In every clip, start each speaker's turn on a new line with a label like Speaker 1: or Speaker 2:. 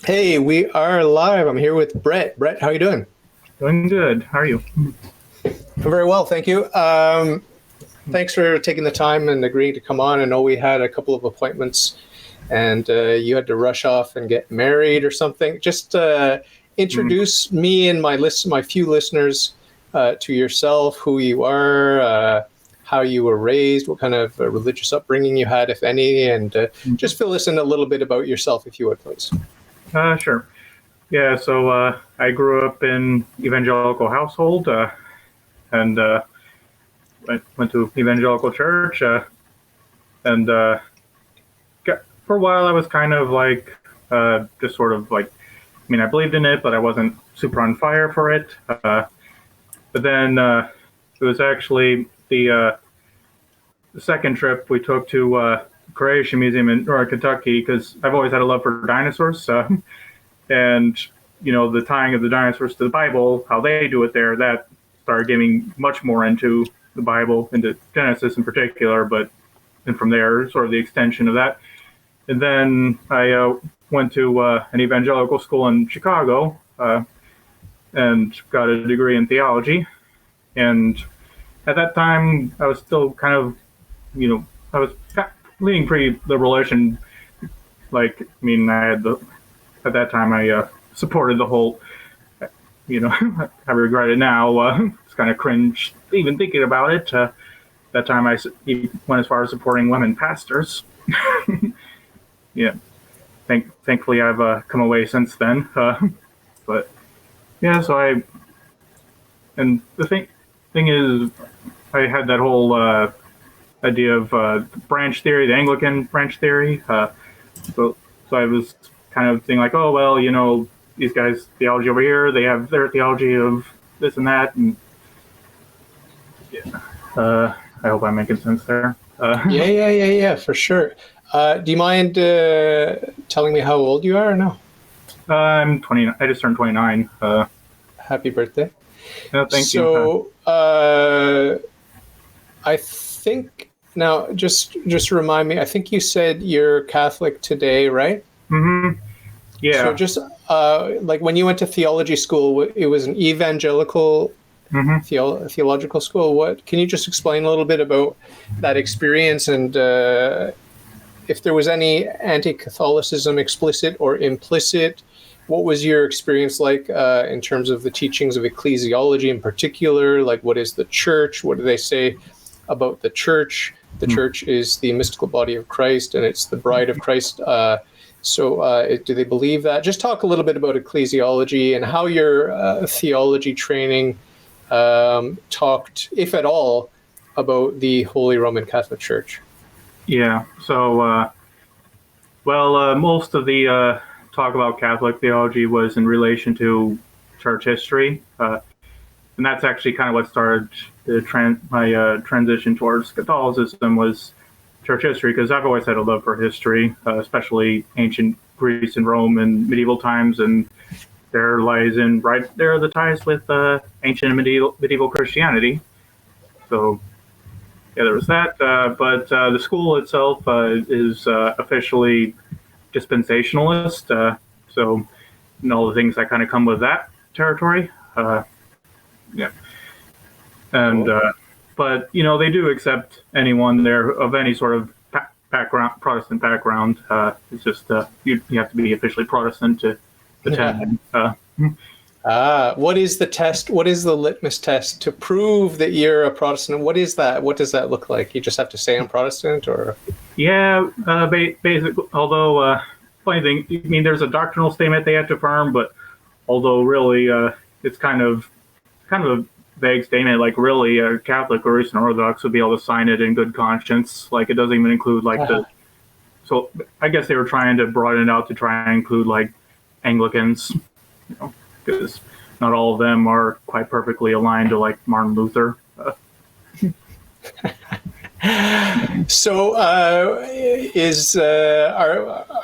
Speaker 1: Hey, we are live. I'm here with Brett. Brett, how are you doing?
Speaker 2: Doing good. How are you?
Speaker 1: I'm very well, thank you. Thanks for taking the time and agreeing to come on. I know we had a couple of appointments and you had to rush off and get married or something. Just introduce me and my few listeners to yourself, who you are, how you were raised, what kind of religious upbringing you had, if any, and just fill us in a little bit about yourself, if you would, please.
Speaker 2: Sure. Yeah, so I grew up in evangelical household and went to evangelical church. And for a while, I was kind of like, just sort of like, I mean, I believed in it, but I wasn't super on fire for it. But then it was actually the second trip we took to Creation Museum in Northern Kentucky, because I've always had a love for dinosaurs. And the tying of the dinosaurs to the Bible, how they do it there, that started getting much more into the Bible, into Genesis in particular, and from there, sort of the extension of that. And then I went to an evangelical school in Chicago and got a degree in theology. And at that time, I was still kind of, I was leaning pretty liberalish, and at that time I supported the whole, I regret it now. It's kind of cringe even thinking about it. That time I went as far as supporting women pastors. Yeah, thankfully I've come away since then. But yeah, and the thing is, I had that whole idea of branch theory, the Anglican branch theory. So I was kind of thinking like, oh, well, these guys' theology over here, they have their theology of this and that. And yeah, I hope I'm making sense there.
Speaker 1: Yeah, for sure. Do you mind telling me how old you are or no?
Speaker 2: I'm 29. I just turned 29.
Speaker 1: Happy birthday.
Speaker 2: Thank you.
Speaker 1: So I think now, just remind me. I think you said you're Catholic today, right?
Speaker 2: Mm-hmm. Yeah.
Speaker 1: So just like when you went to theology school, it was an evangelical theological school. What can you just explain a little bit about that experience and if there was any anti-Catholicism, explicit or implicit? What was your experience like in terms of the teachings of ecclesiology in particular? Like, what is the church? What do they say about the church? The church is the mystical body of Christ, and it's the bride of Christ. So do they believe that? Just talk a little bit about ecclesiology and how your theology training talked, if at all, about the Holy Roman Catholic Church.
Speaker 2: Yeah. So, most of the talk about Catholic theology was in relation to church history. And that's actually kind of what started my transition towards Catholicism, was church history, because I've always had a love for history, especially ancient Greece and Rome and medieval times, and there lies in right there the ties with ancient and medieval Christianity. So yeah, there was that. But the school itself is officially dispensationalist. So and all the things that kind of come with that territory. Yeah. And but they do accept anyone there of any sort of background, Protestant background. It's just you have to be officially Protestant to attend.
Speaker 1: What is the test? What is the litmus test to prove that you're a Protestant? What is that? What does that look like? You just have to say I'm Protestant, or?
Speaker 2: Yeah, basically. Although funny thing, I mean, there's a doctrinal statement they have to affirm, but although really it's kind of a vague statement. Like, really, a Catholic or Eastern Orthodox would be able to sign it in good conscience. Like, it doesn't even include like So I guess they were trying to broaden it out to try and include like Anglicans, because not all of them are quite perfectly aligned to like Martin Luther.
Speaker 1: So,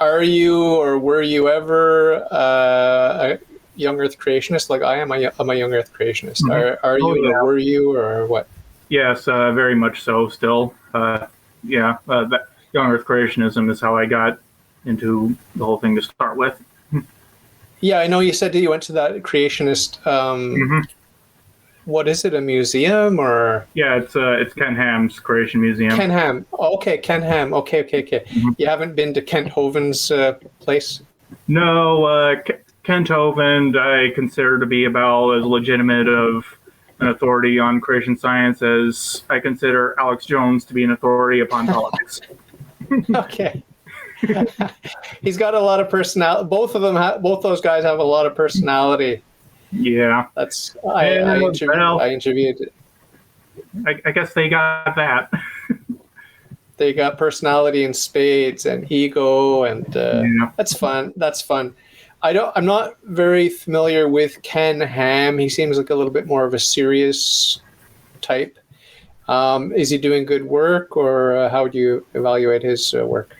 Speaker 1: are you, or were you ever a young Earth creationist? Like I am. I'm a young Earth creationist.
Speaker 2: Mm-hmm.
Speaker 1: Are you,
Speaker 2: yeah.
Speaker 1: or were you, or what?
Speaker 2: Yes, very much so. Still, that young Earth creationism is how I got into the whole thing to start with.
Speaker 1: Yeah, I know you said that you went to that creationist. What is it? A museum or
Speaker 2: Yeah, it's Ken Ham's Creation Museum.
Speaker 1: Ken Ham? Oh, okay, Ken Ham. Okay. You haven't been to Kent Hovind's place?
Speaker 2: No, Kent Hovind I consider to be about as legitimate of an authority on creation science as I consider Alex Jones to be an authority upon politics.
Speaker 1: Okay. He's got a lot of personality. Both those guys have a lot of personality.
Speaker 2: Yeah.
Speaker 1: I interviewed.
Speaker 2: I guess they got that.
Speaker 1: They got personality in spades and ego, and that's fun. I'm not very familiar with Ken Ham. He seems like a little bit more of a serious type. Is he doing good work, or how would you evaluate his work?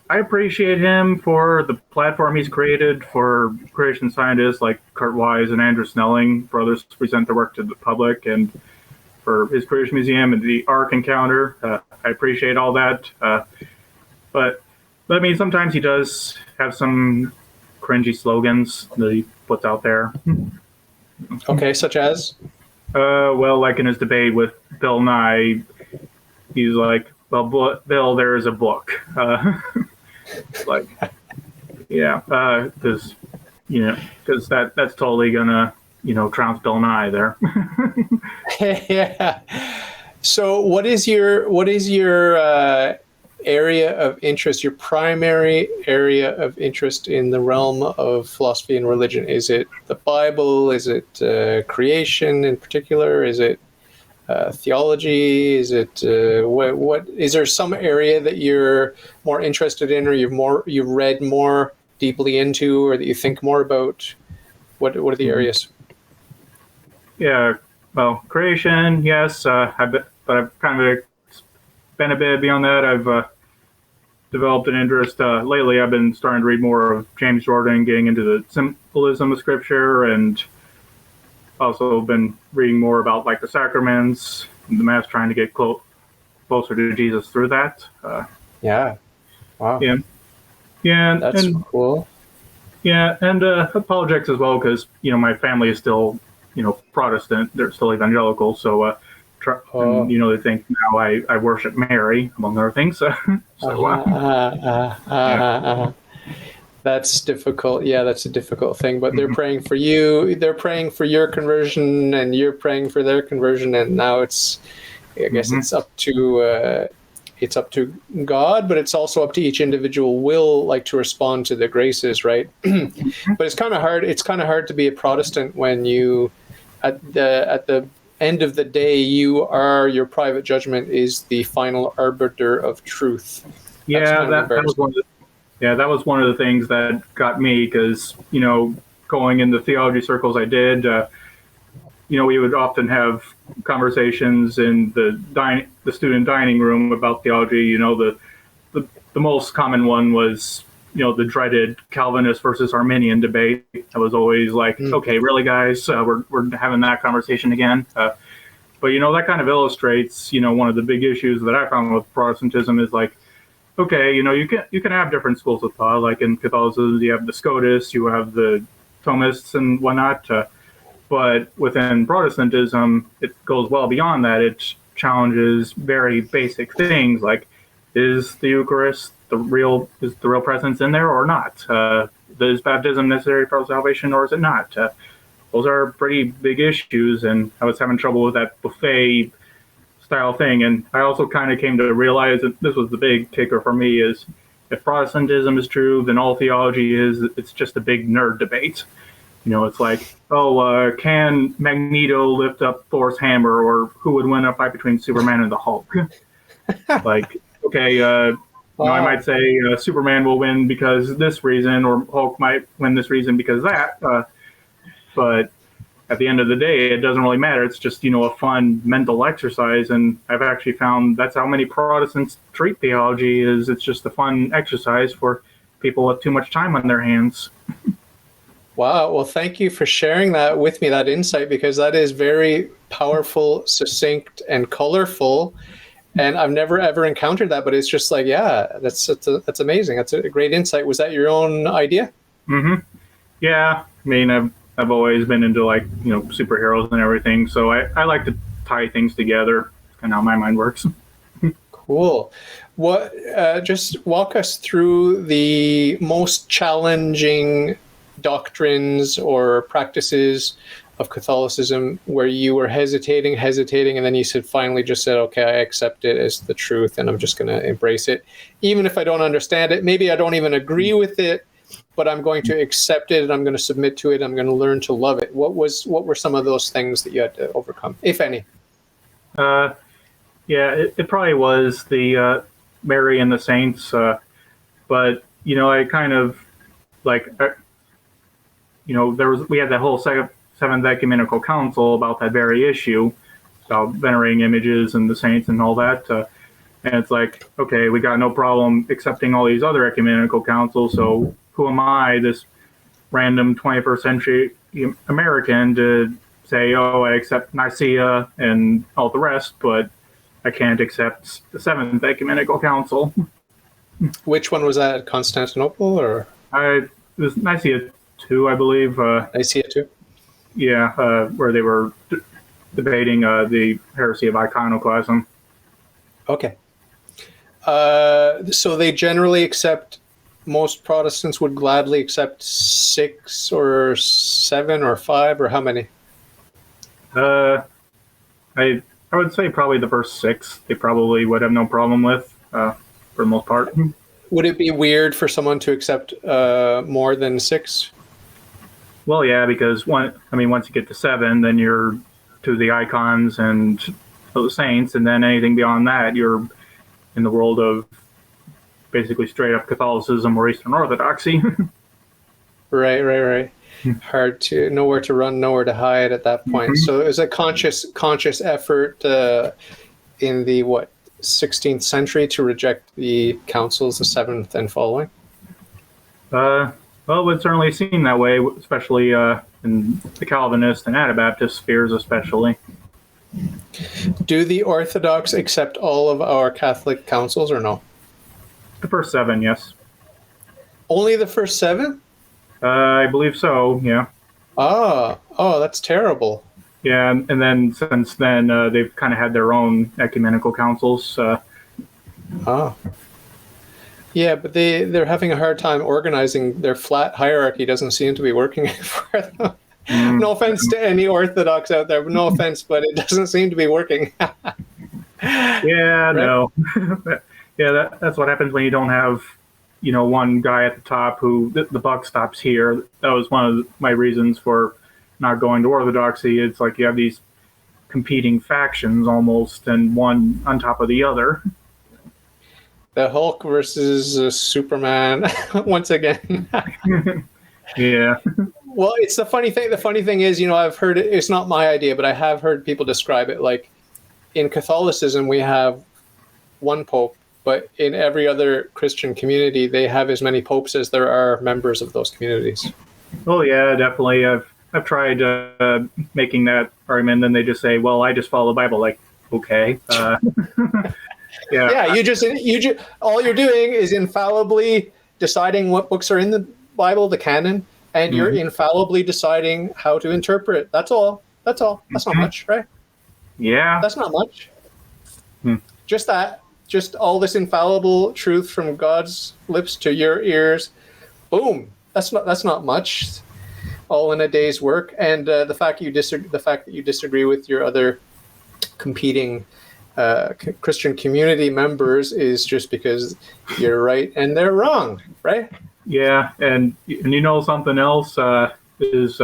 Speaker 2: I appreciate him for the platform he's created for creation scientists like Kurt Wise and Andrew Snelling for others to present their work to the public, and for his Creation Museum and the Ark Encounter. I appreciate all that. But I mean, sometimes he does have some cringy slogans that he puts out there.
Speaker 1: Okay, such as?
Speaker 2: Well, like in his debate with Bill Nye, he's like, well, Bill, there is a book. Like, yeah, because that's totally gonna trounce Bill Nye there.
Speaker 1: Yeah. So, what is your area of interest? Your primary area of interest in the realm of philosophy and religion? Is it the Bible? Is it creation in particular? Is it theology? Is it what? Is there some area that you're more interested in, or you've read more deeply into, or that you think more about? What are the areas?
Speaker 2: Yeah, well, creation, yes, but I've kind of been a bit beyond that. I've developed an interest. Lately, I've been starting to read more of James Jordan, getting into the symbolism of Scripture, and also been reading more about like the sacraments, and the Mass, trying to get closer to Jesus through that.
Speaker 1: Yeah. Wow.
Speaker 2: Yeah,
Speaker 1: that's cool.
Speaker 2: Yeah, and apologetics as well, because my family is still Protestant. They're still evangelical, so they think now I worship Mary, among other things.
Speaker 1: That's difficult. Yeah, that's a difficult thing. But they're praying for you. They're praying for your conversion, and you're praying for their conversion. And now I guess it's up to God, but it's also up to each individual will to respond to the graces, right? But it's kind of hard. It's kind of hard to be a Protestant when you, at the end of the day, your private judgment is the final arbiter of truth.
Speaker 2: Yeah, that was one of the things that got me, because going in the theology circles I did, we would often have conversations in the student dining room about theology. The most common one was the dreaded Calvinist versus Arminian debate. I was always like, okay, really, guys, we're having that conversation again. But that kind of illustrates one of the big issues that I found with Protestantism is like, okay, you can have different schools of thought. Like in Catholicism, you have the Scotists, you have the Thomists and whatnot. But within Protestantism, it goes well beyond that. It challenges very basic things like, is the Eucharist the real presence in there or not? Is baptism necessary for salvation or is it not? Those are pretty big issues, and I was having trouble with that buffet style thing. And I also kind of came to realize that this was the big kicker for me is, if Protestantism is true, then all theology it's just a big nerd debate. It's like, can Magneto lift up Thor's hammer, or who would win a fight between Superman and the Hulk? Like, okay, I might say Superman will win because this reason, or Hulk might win this reason because that. But at the end of the day, it doesn't really matter. It's just, a fun mental exercise. And I've actually found that's how many Protestants treat theology, is it's just a fun exercise for people with too much time on their hands.
Speaker 1: Wow. Well, thank you for sharing that with me, that insight, because that is very powerful, succinct, and colorful. And I've never, ever encountered that, but it's just like, yeah, that's amazing. That's a great insight. Was that your own idea?
Speaker 2: Mm-hmm. Yeah, I mean, I've always been into like superheroes and everything, so I like to tie things together. That's kind of how my mind works.
Speaker 1: Cool. What? Just walk us through the most challenging doctrines or practices of Catholicism where you were hesitating, and then you finally just said, okay, I accept it as the truth and I'm just going to embrace it. Even if I don't understand it, maybe I don't even agree with it, but I'm going to accept it and I'm going to submit to it. I'm going to learn to love it. What were some of those things that you had to overcome, if any?
Speaker 2: Uh, yeah, it probably was the Mary and the Saints, but I kind of like we had that whole Seventh Ecumenical Council about that very issue, about venerating images and the saints and all that. And it's like, okay, we got no problem accepting all these other ecumenical councils. So who am I, this random 21st century American, to say, oh, I accept Nicaea and all the rest, but I can't accept the Seventh Ecumenical Council.
Speaker 1: Which one was that? Constantinople or?
Speaker 2: It was Nicaea 2, I believe.
Speaker 1: Nicaea 2?
Speaker 2: Yeah, where they were debating the heresy of iconoclasm.
Speaker 1: Okay. So they generally accept, most Protestants would gladly accept 6 or 7 or 5, or how many?
Speaker 2: I would say probably the first 6 they probably would have no problem with, for the most part.
Speaker 1: Would it be weird for someone to accept more than 6?
Speaker 2: Well, yeah, because once you get to 7, then you're to the icons and the saints, and then anything beyond that, you're in the world of basically straight up Catholicism or Eastern Orthodoxy.
Speaker 1: Right. Hard to, nowhere to run, nowhere to hide at that point. Mm-hmm. So it was a conscious effort in the 16th century to reject the councils, the 7th and following.
Speaker 2: Well, it's certainly seen that way, especially in the Calvinist and Anabaptist spheres, especially.
Speaker 1: Do the Orthodox accept all of our Catholic councils or no?
Speaker 2: The first 7, yes.
Speaker 1: Only the first 7?
Speaker 2: I believe so, yeah.
Speaker 1: Oh, that's terrible.
Speaker 2: Yeah, and then since then, they've kind of had their own ecumenical councils.
Speaker 1: Yeah, but they're having a hard time organizing. Their flat hierarchy doesn't seem to be working for them. No offense to any Orthodox out there, but no offense, but it doesn't seem to be working.
Speaker 2: Yeah, right? No. Yeah, that's what happens when you don't have, one guy at the top who the buck stops here. That was one of my reasons for not going to Orthodoxy. It's like you have these competing factions almost, and one on top of the other.
Speaker 1: The Hulk versus Superman once again.
Speaker 2: Yeah.
Speaker 1: Well, it's the funny thing. The funny thing is, I've heard it. It's not my idea, but I have heard people describe it like in Catholicism we have one pope, but in every other Christian community they have as many popes as there are members of those communities. Oh
Speaker 2: yeah, definitely. I've tried making that argument, and they just say, "Well, I just follow the Bible." Like, okay.
Speaker 1: Yeah, you just all you're doing is infallibly deciding what books are in the Bible, the canon, and you're infallibly deciding how to interpret it. That's all. That's not much, right?
Speaker 2: Yeah.
Speaker 1: That's not much. Just that. Just all this infallible truth from God's lips to your ears. Boom. That's not much. All in a day's work. And the fact that you disagree with your other competing Christian community members is just because you're right and they're wrong, right?
Speaker 2: Yeah, and something else is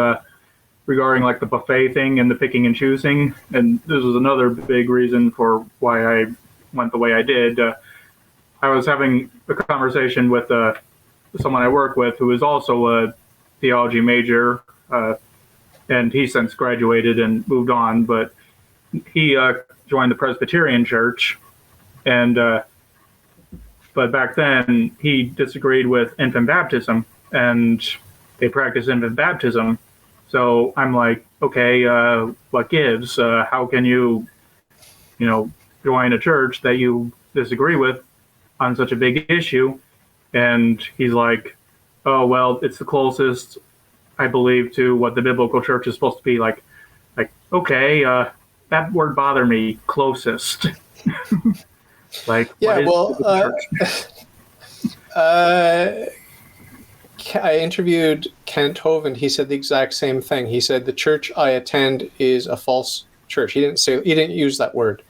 Speaker 2: regarding like the buffet thing and the picking and choosing, and this was another big reason for why I went the way I did. I was having a conversation with someone I work with who is also a theology major, and he since graduated and moved on, but he joined the Presbyterian Church, and but back then he disagreed with infant baptism, and they practice infant baptism. So I'm like, okay, what gives? How can you join a church that you disagree with on such a big issue? And he's like, oh, well, it's the closest I believe, to what the biblical church is supposed to be like. Like, okay, that word bothered me, closest. Like,
Speaker 1: Yeah,
Speaker 2: what is
Speaker 1: well,
Speaker 2: the church?
Speaker 1: I interviewed Kent Hovind. He said the exact same thing. He said the church I attend is a false church. He didn't use that word,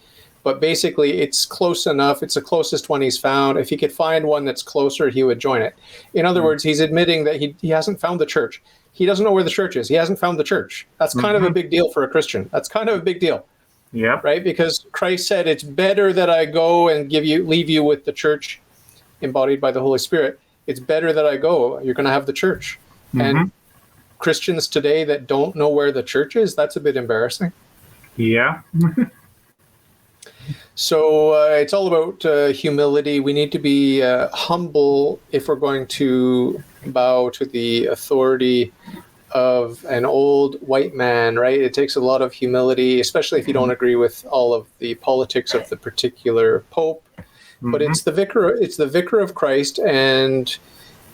Speaker 1: but basically it's close enough. It's the closest one he's found. If he could find one that's closer, he would join it. In other words, he's admitting that he hasn't found the church. He doesn't know where the church is. He hasn't found the church. That's kind of a big deal for a Christian. That's kind of a big deal.
Speaker 2: Yep.
Speaker 1: Right? Because Christ said it's better that I go and leave you with the church embodied by the Holy Spirit. It's better that I go. You're going to have the church. And Christians today that don't know where the church is, that's a bit embarrassing.
Speaker 2: Yeah.
Speaker 1: So it's all about humility. We need to be humble if we're going to bow to the authority of an old white man, right? It takes a lot of humility, especially if you don't agree with all of the politics of the particular pope. But it's the vicar of Christ, and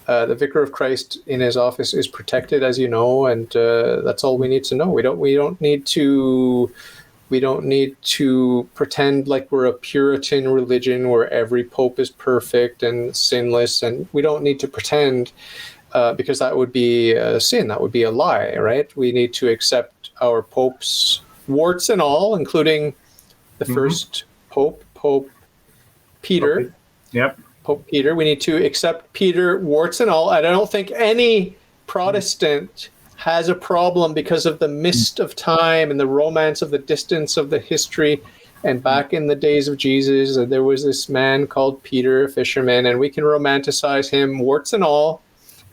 Speaker 1: the vicar of Christ in his office is protected, as you know, and that's all we need to know. We don't need to pretend like we're a Puritan religion where every pope is perfect and sinless, and we don't need to pretend because that would be a sin. That would be a lie, right? We need to accept our popes, warts and all, including the first pope, Pope Peter.
Speaker 2: Yep.
Speaker 1: Pope Peter. We need to accept Peter, warts and all. And I don't think any Protestant has a problem because of the mist of time and the romance of the distance of the history. And back in the days of Jesus, there was this man called Peter, a fisherman, and we can romanticize him, warts and all.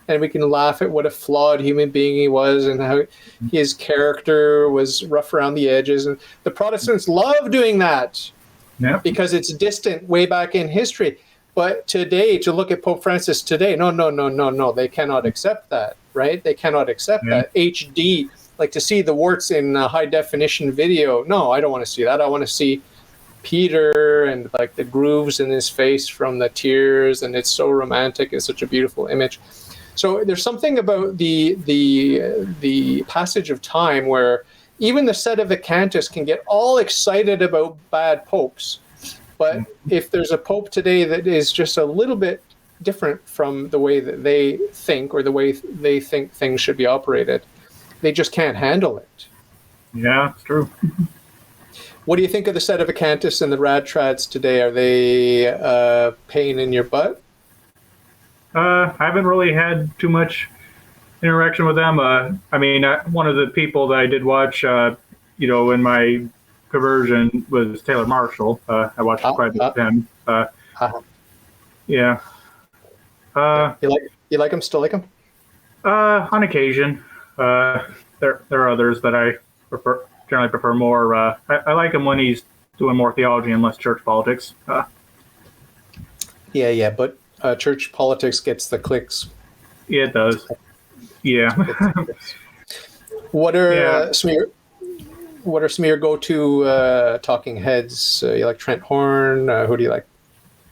Speaker 1: And we can laugh at what a flawed human being he was and how his character was rough around the edges. And the Protestants love doing that because it's distant way back in history. But today, to look at Pope Francis today, no, they cannot accept that, right? They cannot accept that. HD, like to see the warts in high definition video. No, I don't want to see that. I want to see Peter and like the grooves in his face from the tears, and it's so romantic. It's such a beautiful image. So there's something about the passage of time where even the Sedevacantists can get all excited about bad popes. But if there's a pope today that is just a little bit different from the way that they think or the way they think things should be operated, they just can't handle it.
Speaker 2: Yeah, it's true.
Speaker 1: What do you think of the Sedevacantists and the Radtrads today? Are they a pain in your butt?
Speaker 2: I haven't really had too much interaction with them. I mean, one of the people that I did watch, in my conversion was Taylor Marshall. I watched quite a bit of him. Yeah.
Speaker 1: You like him? Still like him?
Speaker 2: On occasion. There are others that I generally prefer more. I like him when he's doing more theology and less church politics.
Speaker 1: Yeah, but church politics gets the clicks.
Speaker 2: Yeah, it does. Yeah.
Speaker 1: What are some of your go-to talking heads? You like Trent Horn? Who do you like?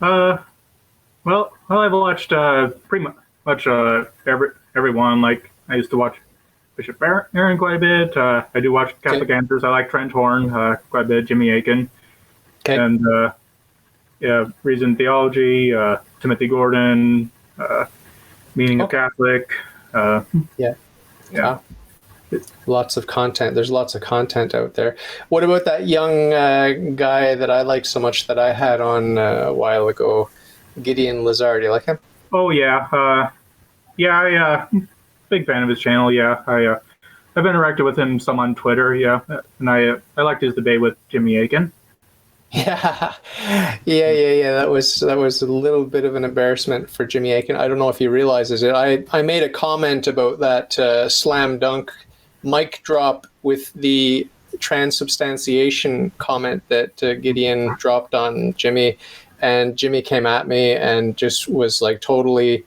Speaker 2: Well, I've watched pretty much everyone. Like I used to watch Bishop Aaron quite a bit. I do watch Catholic Answers. I like Trent Horn quite a bit. Jimmy Akin, and Reason Theology. Timothy Gordon, Meaning of Catholic.
Speaker 1: Yeah. Wow. Lots of content. There's lots of content out there. What about that young guy that I like so much that I had on a while ago, Gideon Lazar? Do you like him?
Speaker 2: Oh yeah, I big fan of his channel. Yeah, I've interacted with him some on Twitter. Yeah, and I liked his debate with Jimmy Akin.
Speaker 1: Yeah. That was a little bit of an embarrassment for Jimmy Akin. I don't know if he realizes it. I made a comment about that slam dunk mic drop with the transubstantiation comment that Gideon dropped on Jimmy, and Jimmy came at me and just was like totally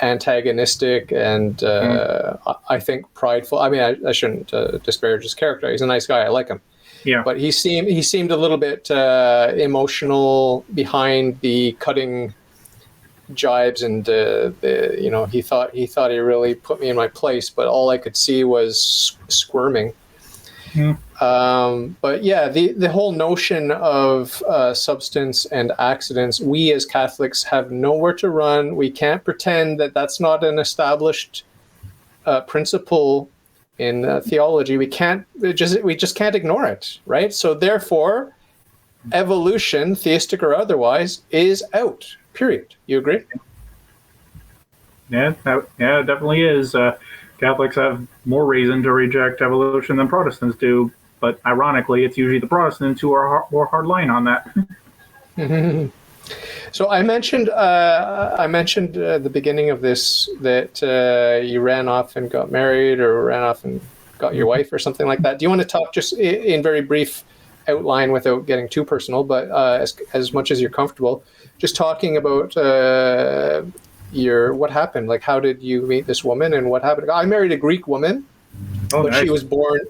Speaker 1: antagonistic and I think prideful. I mean, I shouldn't disparage his character. He's a nice guy. I like him.
Speaker 2: Yeah,
Speaker 1: but he seemed a little bit emotional behind the cutting jibes and he thought he really put me in my place, but all I could see was squirming. But yeah, the whole notion of substance and accidents, we as Catholics have nowhere to run. We can't pretend that that's not an established principle in theology. We just can't ignore it, right? So therefore, evolution, theistic or otherwise, is out. Period. You agree?
Speaker 2: Yeah, it definitely is. Catholics have more reason to reject evolution than Protestants do, but ironically, it's usually the Protestants who are more hardline on that.
Speaker 1: So I mentioned at the beginning of this that you ran off and got married, or ran off and got your wife, or something like that. Do you want to talk just in very brief outline, without getting too personal, but as much as you're comfortable, just talking about what happened? Like, how did you meet this woman, and what happened? I married a Greek woman.
Speaker 2: Oh,
Speaker 1: but
Speaker 2: nice.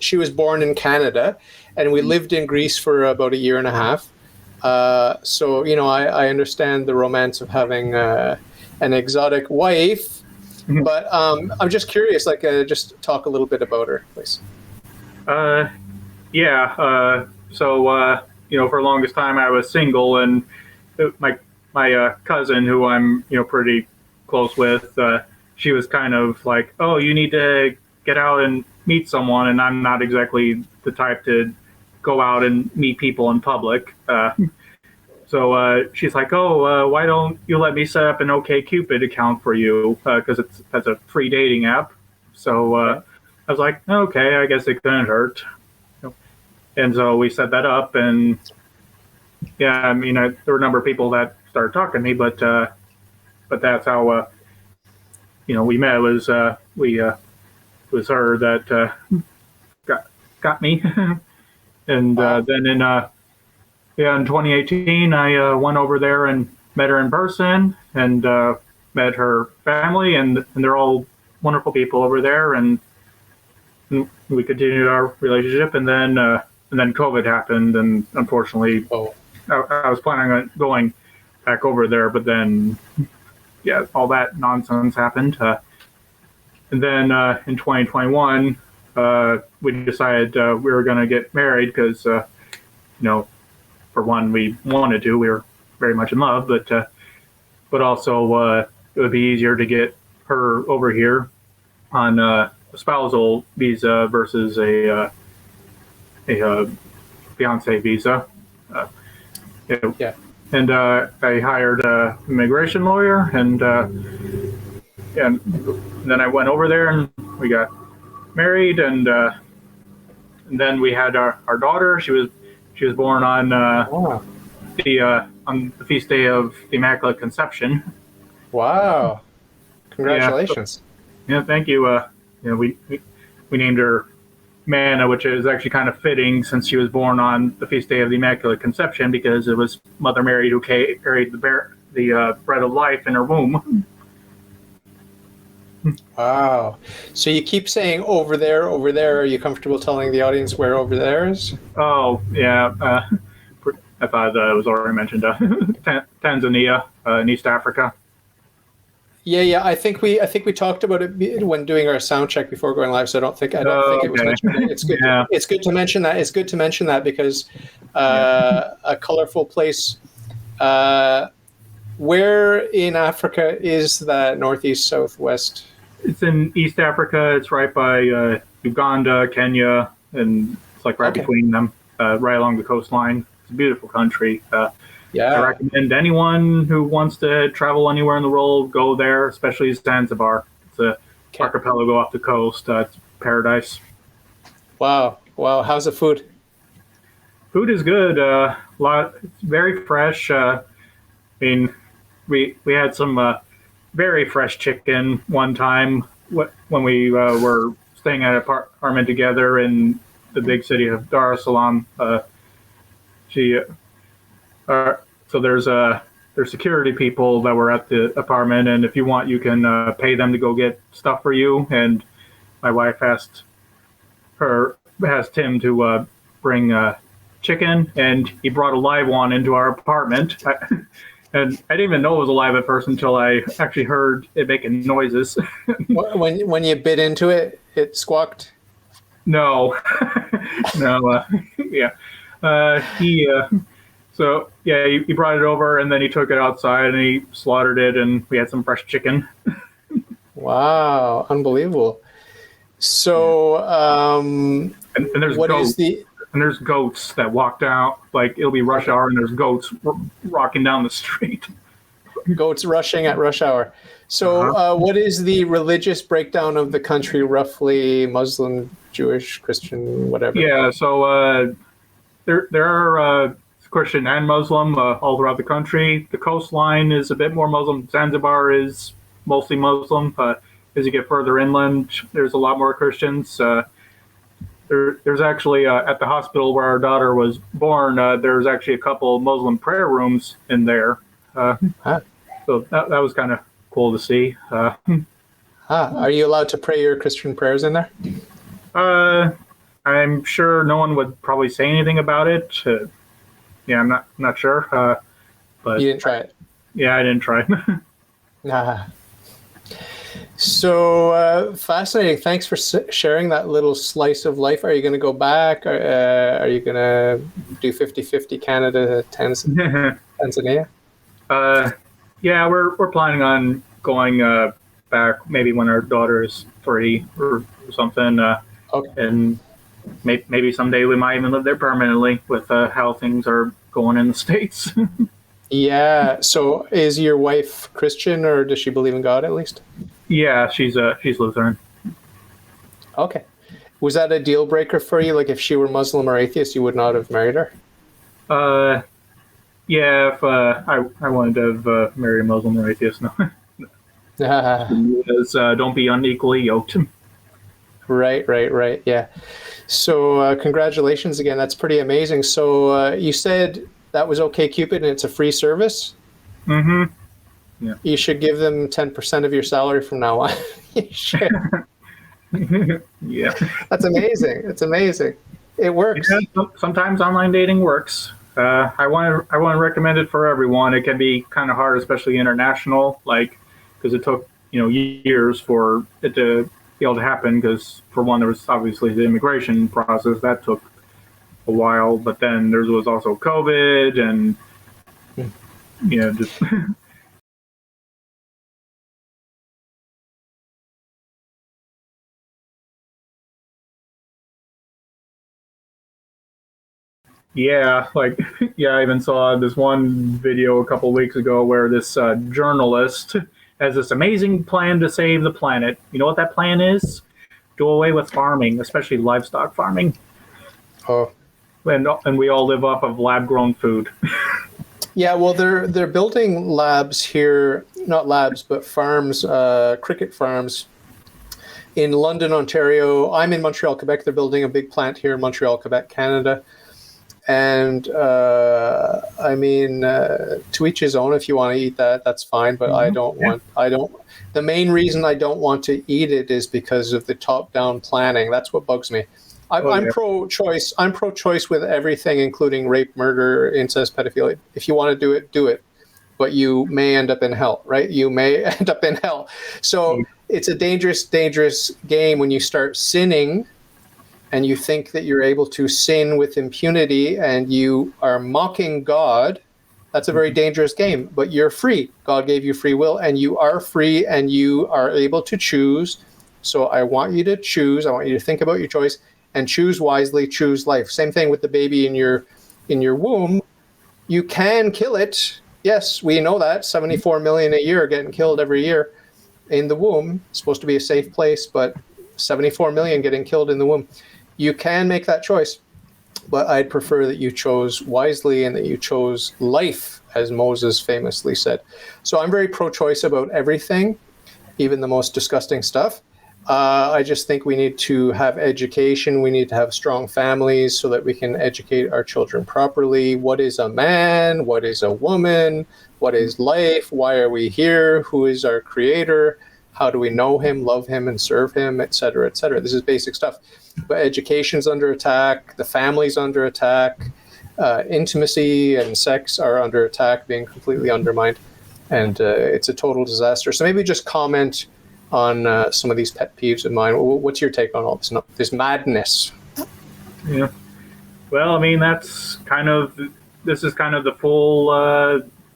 Speaker 1: She was born in Canada, and we lived in Greece for about a year and a half. So I understand the romance of having an exotic wife, but I'm just curious. Like, just talk a little bit about her, please.
Speaker 2: Yeah. So for the longest time I was single, and my cousin, who I'm pretty close with, she was kind of like, oh, you need to get out and meet someone, and I'm not exactly the type to go out and meet people in public. So she's like, oh, why don't you let me set up an OkCupid account for you, because that's a free dating app. So I was like, okay, I guess it couldn't hurt. And so we set that up, and yeah, I mean, there were a number of people that started talking to me, but that's how we met. It was it was her that got me, and then in 2018, I went over there and met her in person, and met her family, and they're all wonderful people over there, and we continued our relationship, and then COVID happened, and unfortunately, I was planning on going back over there, but then all that nonsense happened. And then in 2021, we decided we were going to get married because, for one, we wanted to. We were very much in love, but also it would be easier to get her over here on a spousal visa versus a fiance visa. And I hired an immigration lawyer, and then I went over there and we got married, and then we had our daughter. She was born on the feast day of the Immaculate Conception.
Speaker 1: Wow! Congratulations!
Speaker 2: Yeah, thank you. We named her Manna, which is actually kind of fitting since she was born on the feast day of the Immaculate Conception, because it was Mother Mary who carried the bread of life in her womb.
Speaker 1: Wow. So you keep saying over there, over there. Are you comfortable telling the audience where over there is?
Speaker 2: Oh, yeah. I thought it was already mentioned. Tanzania, in East Africa.
Speaker 1: Yeah. I think we talked about it when doing our sound check before going live. So I don't think it was mentioned. It's good. Yeah. It's good to mention that. It's good to mention that because a colorful place. Where in Africa is that? Northeast, southwest?
Speaker 2: It's in East Africa. It's right by Uganda, Kenya, and it's like right between them, right along the coastline. It's a beautiful country. I recommend anyone who wants to travel anywhere in the world, go there, especially Zanzibar. It's a archipelago off the coast. It's paradise.
Speaker 1: Wow. How's the food?
Speaker 2: Food is good. Very fresh. I mean, we had some very fresh chicken one time when we were staying at an apartment together in the big city of Dar es Salaam. So there's security people that were at the apartment, and if you want, you can pay them to go get stuff for you. And my wife asked Tim to bring chicken, and he brought a live one into our apartment. And I didn't even know it was alive at first until I actually heard it making noises.
Speaker 1: When you bit into it, it squawked.
Speaker 2: No, no, yeah. He brought it over and then he took it outside and he slaughtered it and we had some fresh chicken.
Speaker 1: Wow, unbelievable. So,
Speaker 2: And there's
Speaker 1: what
Speaker 2: goats.
Speaker 1: is the
Speaker 2: And there's goats that walk down, like it'll be rush hour and there's goats rocking down the street.
Speaker 1: goats rushing at rush hour? So, what is the religious breakdown of the country, roughly? Muslim, Jewish, Christian, whatever.
Speaker 2: Yeah, so there are Christian and Muslim all throughout the country. The coastline is a bit more Muslim. Zanzibar is mostly Muslim. As you get further inland, there's a lot more Christians. There's actually at the hospital where our daughter was born, there's actually a couple Muslim prayer rooms in there. So that was kind of cool to see.
Speaker 1: Are you allowed to pray your Christian prayers in there?
Speaker 2: I'm sure no one would probably say anything about it. Yeah, I'm not sure. But
Speaker 1: You didn't try it?
Speaker 2: Yeah, I didn't try.
Speaker 1: So fascinating. Thanks for sharing that little slice of life. Are you going to go back? Are you going to do 50-50 Canada, Tanzania?
Speaker 2: Yeah, we're planning on going back maybe when our daughter is 3 or something.
Speaker 1: Okay.
Speaker 2: And maybe someday we might even live there permanently with how things are going in the States.
Speaker 1: Yeah. So is your wife Christian, or does she believe in God at least?
Speaker 2: Yeah, she's Lutheran.
Speaker 1: Okay. Was that a deal breaker for you? Like if she were Muslim or atheist, you would not have married her?
Speaker 2: Yeah, if I wanted to have married a Muslim or atheist, no. Because don't be unequally yoked.
Speaker 1: Right. Yeah. So congratulations again. That's pretty amazing. So you said that was OkCupid and it's a free service?
Speaker 2: Mm-hmm. Yeah.
Speaker 1: You should give them 10% of your salary from now on. You should.
Speaker 2: Yeah.
Speaker 1: That's amazing. It's amazing. It works.
Speaker 2: Yeah, sometimes online dating works. I want to recommend it for everyone. It can be kind of hard, especially international, because it took years for it to be able to happen. Because for one, there was obviously the immigration process that took a while, but then there was also COVID and just. Yeah, I even saw this one video a couple weeks ago where this journalist has this amazing plan to save the planet. You know what that plan is? Do away with farming, especially livestock farming.
Speaker 1: Oh.
Speaker 2: And we all live off of lab-grown food.
Speaker 1: Yeah, well, they're building labs here, not labs, but farms, cricket farms in London, Ontario. I'm in Montreal, Quebec. They're building a big plant here in Montreal, Quebec, Canada. And to each his own. If you want to eat that, that's fine. But the main reason I don't want to eat it is because of the top-down planning. That's what bugs me. I'm pro-choice. I'm pro-choice with everything, including rape, murder, incest, pedophilia. If you want to do it, do it. But you may end up in hell, right? You may end up in hell. So it's a dangerous, dangerous game when you start sinning and you think that you're able to sin with impunity and you are mocking God. That's a very dangerous game, but you're free. God gave you free will and you are free and you are able to choose. So I want you to choose. I want you to think about your choice and choose wisely, choose life. Same thing with the baby in your womb. You can kill it. Yes, we know that 74 million a year are getting killed every year in the womb. It's supposed to be a safe place, but 74 million getting killed in the womb. You can make that choice, but I'd prefer that you chose wisely and that you chose life, as Moses famously said. So I'm very pro-choice about everything, even the most disgusting stuff. I just think we need to have education. We need to have strong families so that we can educate our children properly. What is a man? What is a woman? What is life? Why are we here? Who is our creator? How do we know him, love him, and serve him, et cetera, et cetera? This is basic stuff. But education's under attack. The family's under attack. intimacy and sex are under attack, being completely undermined, and it's a total disaster. So maybe just comment on some of these pet peeves of mine. What's your take on all this madness?
Speaker 2: Yeah. Well, I mean, this is kind of the full,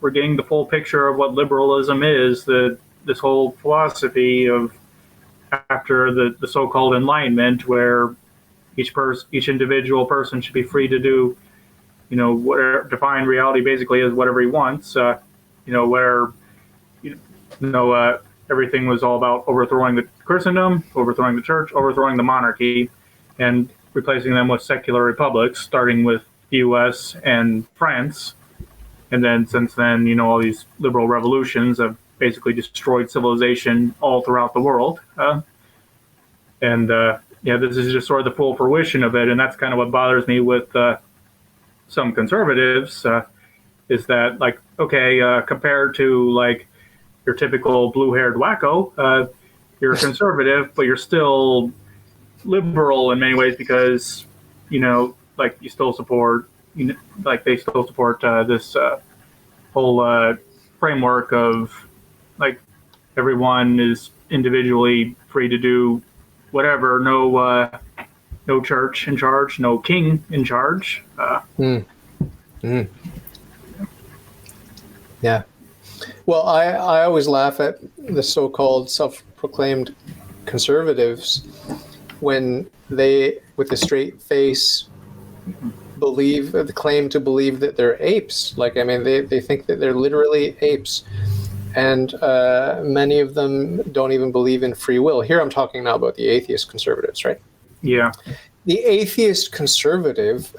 Speaker 2: we're getting the full picture of what liberalism is, this whole philosophy of after the so-called Enlightenment, where each individual person should be free to do, whatever, define reality basically as whatever he wants, where, everything was all about overthrowing the Christendom, overthrowing the church, overthrowing the monarchy, and replacing them with secular republics, starting with the U.S. and France. And then since then, all these liberal revolutions have basically destroyed civilization all throughout the world. This is just sort of the full fruition of it. And that's kind of what bothers me with some conservatives, is that, like, okay, compared to, like, your typical blue-haired wacko, you're conservative, but you're still liberal in many ways because, like, you still support, they still support this whole framework of, like, everyone is individually free to do whatever, no church in charge, no king in charge.
Speaker 1: Yeah. Well, I always laugh at the so-called self-proclaimed conservatives when they, with a straight face, claim to believe that they're apes. Like, I mean, they think that they're literally apes. And many of them don't even believe in free will. Here I'm talking now about the atheist conservatives, right?
Speaker 2: Yeah.
Speaker 1: The atheist conservative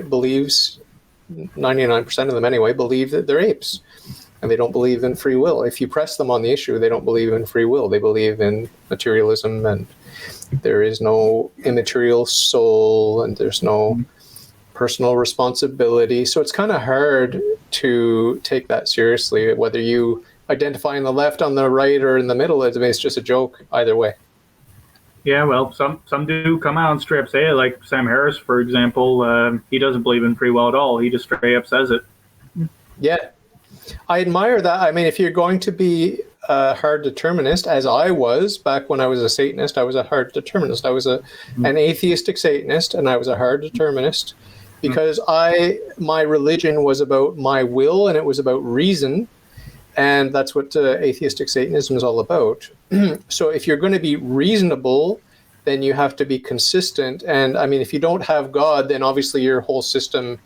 Speaker 1: believes, 99% of them anyway, believe that they're apes. And they don't believe in free will. If you press them on the issue, they don't believe in free will. They believe in materialism, and there is no immaterial soul, and there's no personal responsibility. So it's kind of hard to take that seriously, whether you identify on the left, on the right, or in the middle. It's just a joke either way.
Speaker 2: Yeah, well, some do come out and straight up say it, like Sam Harris, for example. He doesn't believe in free will at all. He just straight up says it.
Speaker 1: Yeah. I admire that. I mean, if you're going to be a hard determinist, as I was back when I was a Satanist, I was a hard determinist. I was an atheistic Satanist, and I was a hard determinist because my religion was about my will, and it was about reason, and that's what atheistic Satanism is all about. So if you're going to be reasonable, then you have to be consistent. And I mean, if you don't have God, then obviously your whole system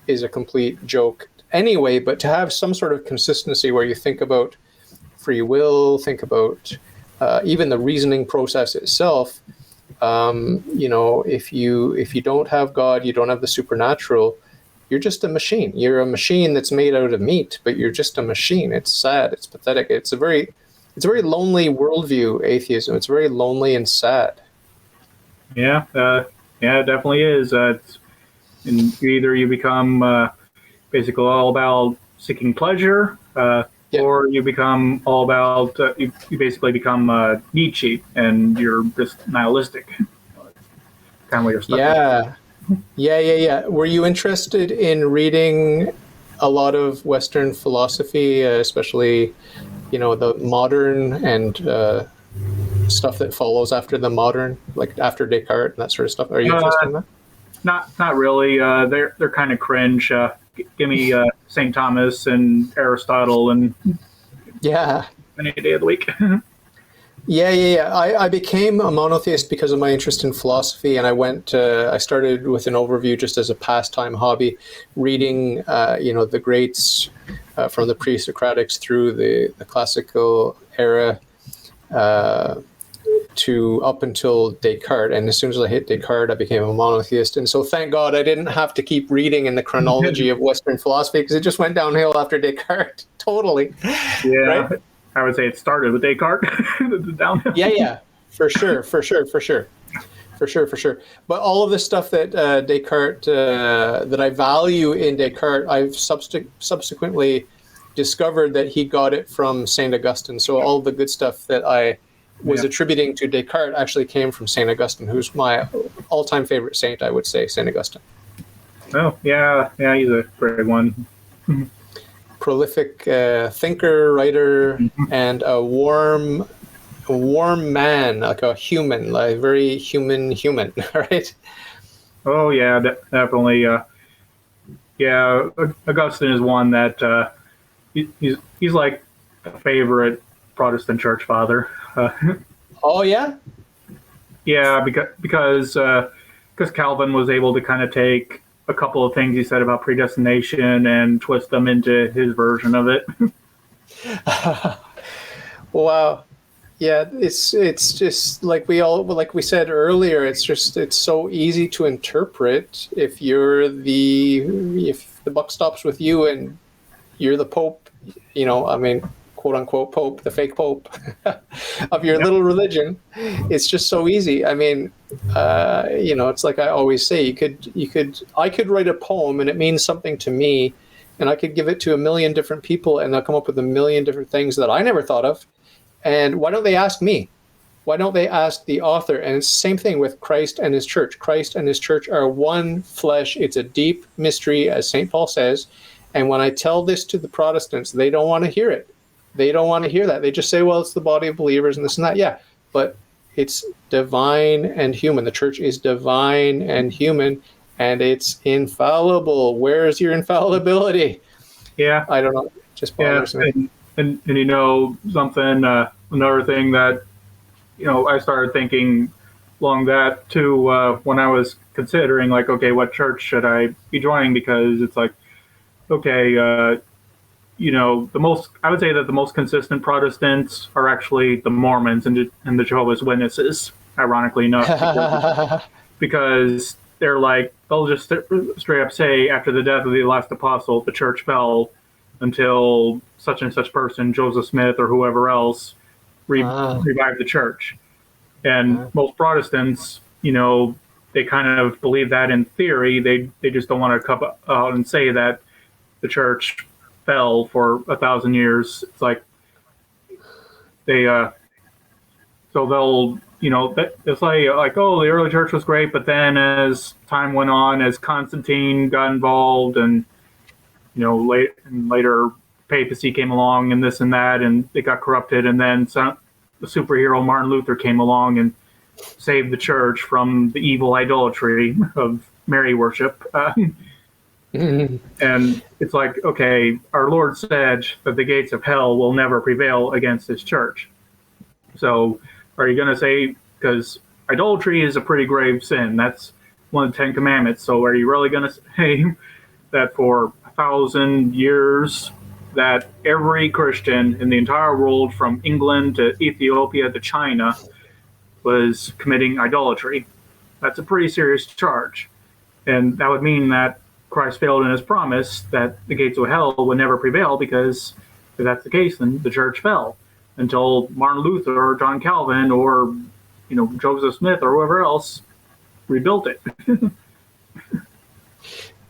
Speaker 1: is a complete joke anyway. But to have some sort of consistency where you think about free will, think about even the reasoning process itself, if you don't have God, you don't have the supernatural, you're just a machine. You're a machine that's made out of meat, but you're just a machine. It's sad. It's pathetic. It's a very lonely worldview, atheism. It's very lonely and sad.
Speaker 2: Yeah, it definitely is. Either you become basically all about seeking pleasure, or you become all about you basically become Nietzsche, and you're just nihilistic. Kind of what you're stuck with.
Speaker 1: Yeah. Were you interested in reading a lot of Western philosophy, especially, the modern and stuff that follows after the modern, like after Descartes and that sort of stuff? Are you interested in that?
Speaker 2: Not really. They're kind of cringe. Give me St. Thomas and Aristotle and any day of the week.
Speaker 1: Yeah. I became a monotheist because of my interest in philosophy, and I started with an overview just as a pastime hobby, reading, the greats from the pre-Socratics through the classical era to up until Descartes. And as soon as I hit Descartes, I became a monotheist. And so thank God I didn't have to keep reading in the chronology of Western philosophy, because it just went downhill after Descartes. Totally.
Speaker 2: Yeah.
Speaker 1: Right?
Speaker 2: I would say it started with Descartes. Downhill.
Speaker 1: Yeah, for sure. But all of the stuff that Descartes, that I value in Descartes, I've subsequently discovered that he got it from St. Augustine. So all the good stuff that I was attributing to Descartes actually came from St. Augustine, who's my all-time favorite saint, I would say, St. Augustine.
Speaker 2: Oh, yeah, yeah, he's a great one.
Speaker 1: Prolific thinker, writer,
Speaker 2: Mhm.
Speaker 1: and a warm man, like a human, like very human, right?
Speaker 2: Oh, yeah, definitely. Yeah, Augustine is one that he's like a favorite Protestant church father.
Speaker 1: Oh yeah.
Speaker 2: Yeah, because Calvin was able to kind of take a couple of things he said about predestination and twist them into his version of it.
Speaker 1: Wow. Yeah, it's just like we said earlier, it's so easy to interpret if the buck stops with you and you're the pope, I mean, quote unquote pope, the fake pope of your
Speaker 2: Yep.
Speaker 1: little religion. It's just so easy. I mean, it's like I always say, I could write a poem and it means something to me, and I could give it to a million different people and they'll come up with a million different things that I never thought of. And why don't they ask me? Why don't they ask the author? And it's the same thing with Christ and his church. Christ and his church are one flesh. It's a deep mystery, as St. Paul says. And when I tell this to the Protestants, they don't want to hear it. They don't want to hear that. They just say, well, it's the body of believers and this and that. Yeah, but it's divine and human. The church is divine and human, and it's infallible. Where's your infallibility?
Speaker 2: Yeah,
Speaker 1: I don't know. It just
Speaker 2: yeah,
Speaker 1: bothers me.
Speaker 2: and something, another thing that I started thinking along that too when I was considering like, okay, what church should I be joining? Because it's like, okay, the most I would say that the most consistent Protestants are actually the Mormons and the Jehovah's Witnesses. Ironically enough, because they're like they'll just straight up say after the death of the last apostle, the church fell until such and such person, Joseph Smith or whoever else, revived the church. And most Protestants, they kind of believe that in theory. They just don't want to come out and say that the church fell for 1,000 years. It's like they so they'll it's like oh, the early church was great, but then as time went on, as Constantine got involved, and later papacy came along and this and that, and it got corrupted, and then the superhero Martin Luther came along and saved the church from the evil idolatry of Mary worship. And it's like, okay, our Lord said that the gates of hell will never prevail against his church. So are you going to say, because idolatry is a pretty grave sin, that's one of the 10 Commandments, so are you really going to say that for 1,000 years that every Christian in the entire world, from England to Ethiopia to China, was committing idolatry? That's a pretty serious charge. And that would mean that Christ failed in his promise that the gates of hell would never prevail, because if that's the case, then the church fell until Martin Luther or John Calvin or Joseph Smith or whoever else rebuilt it.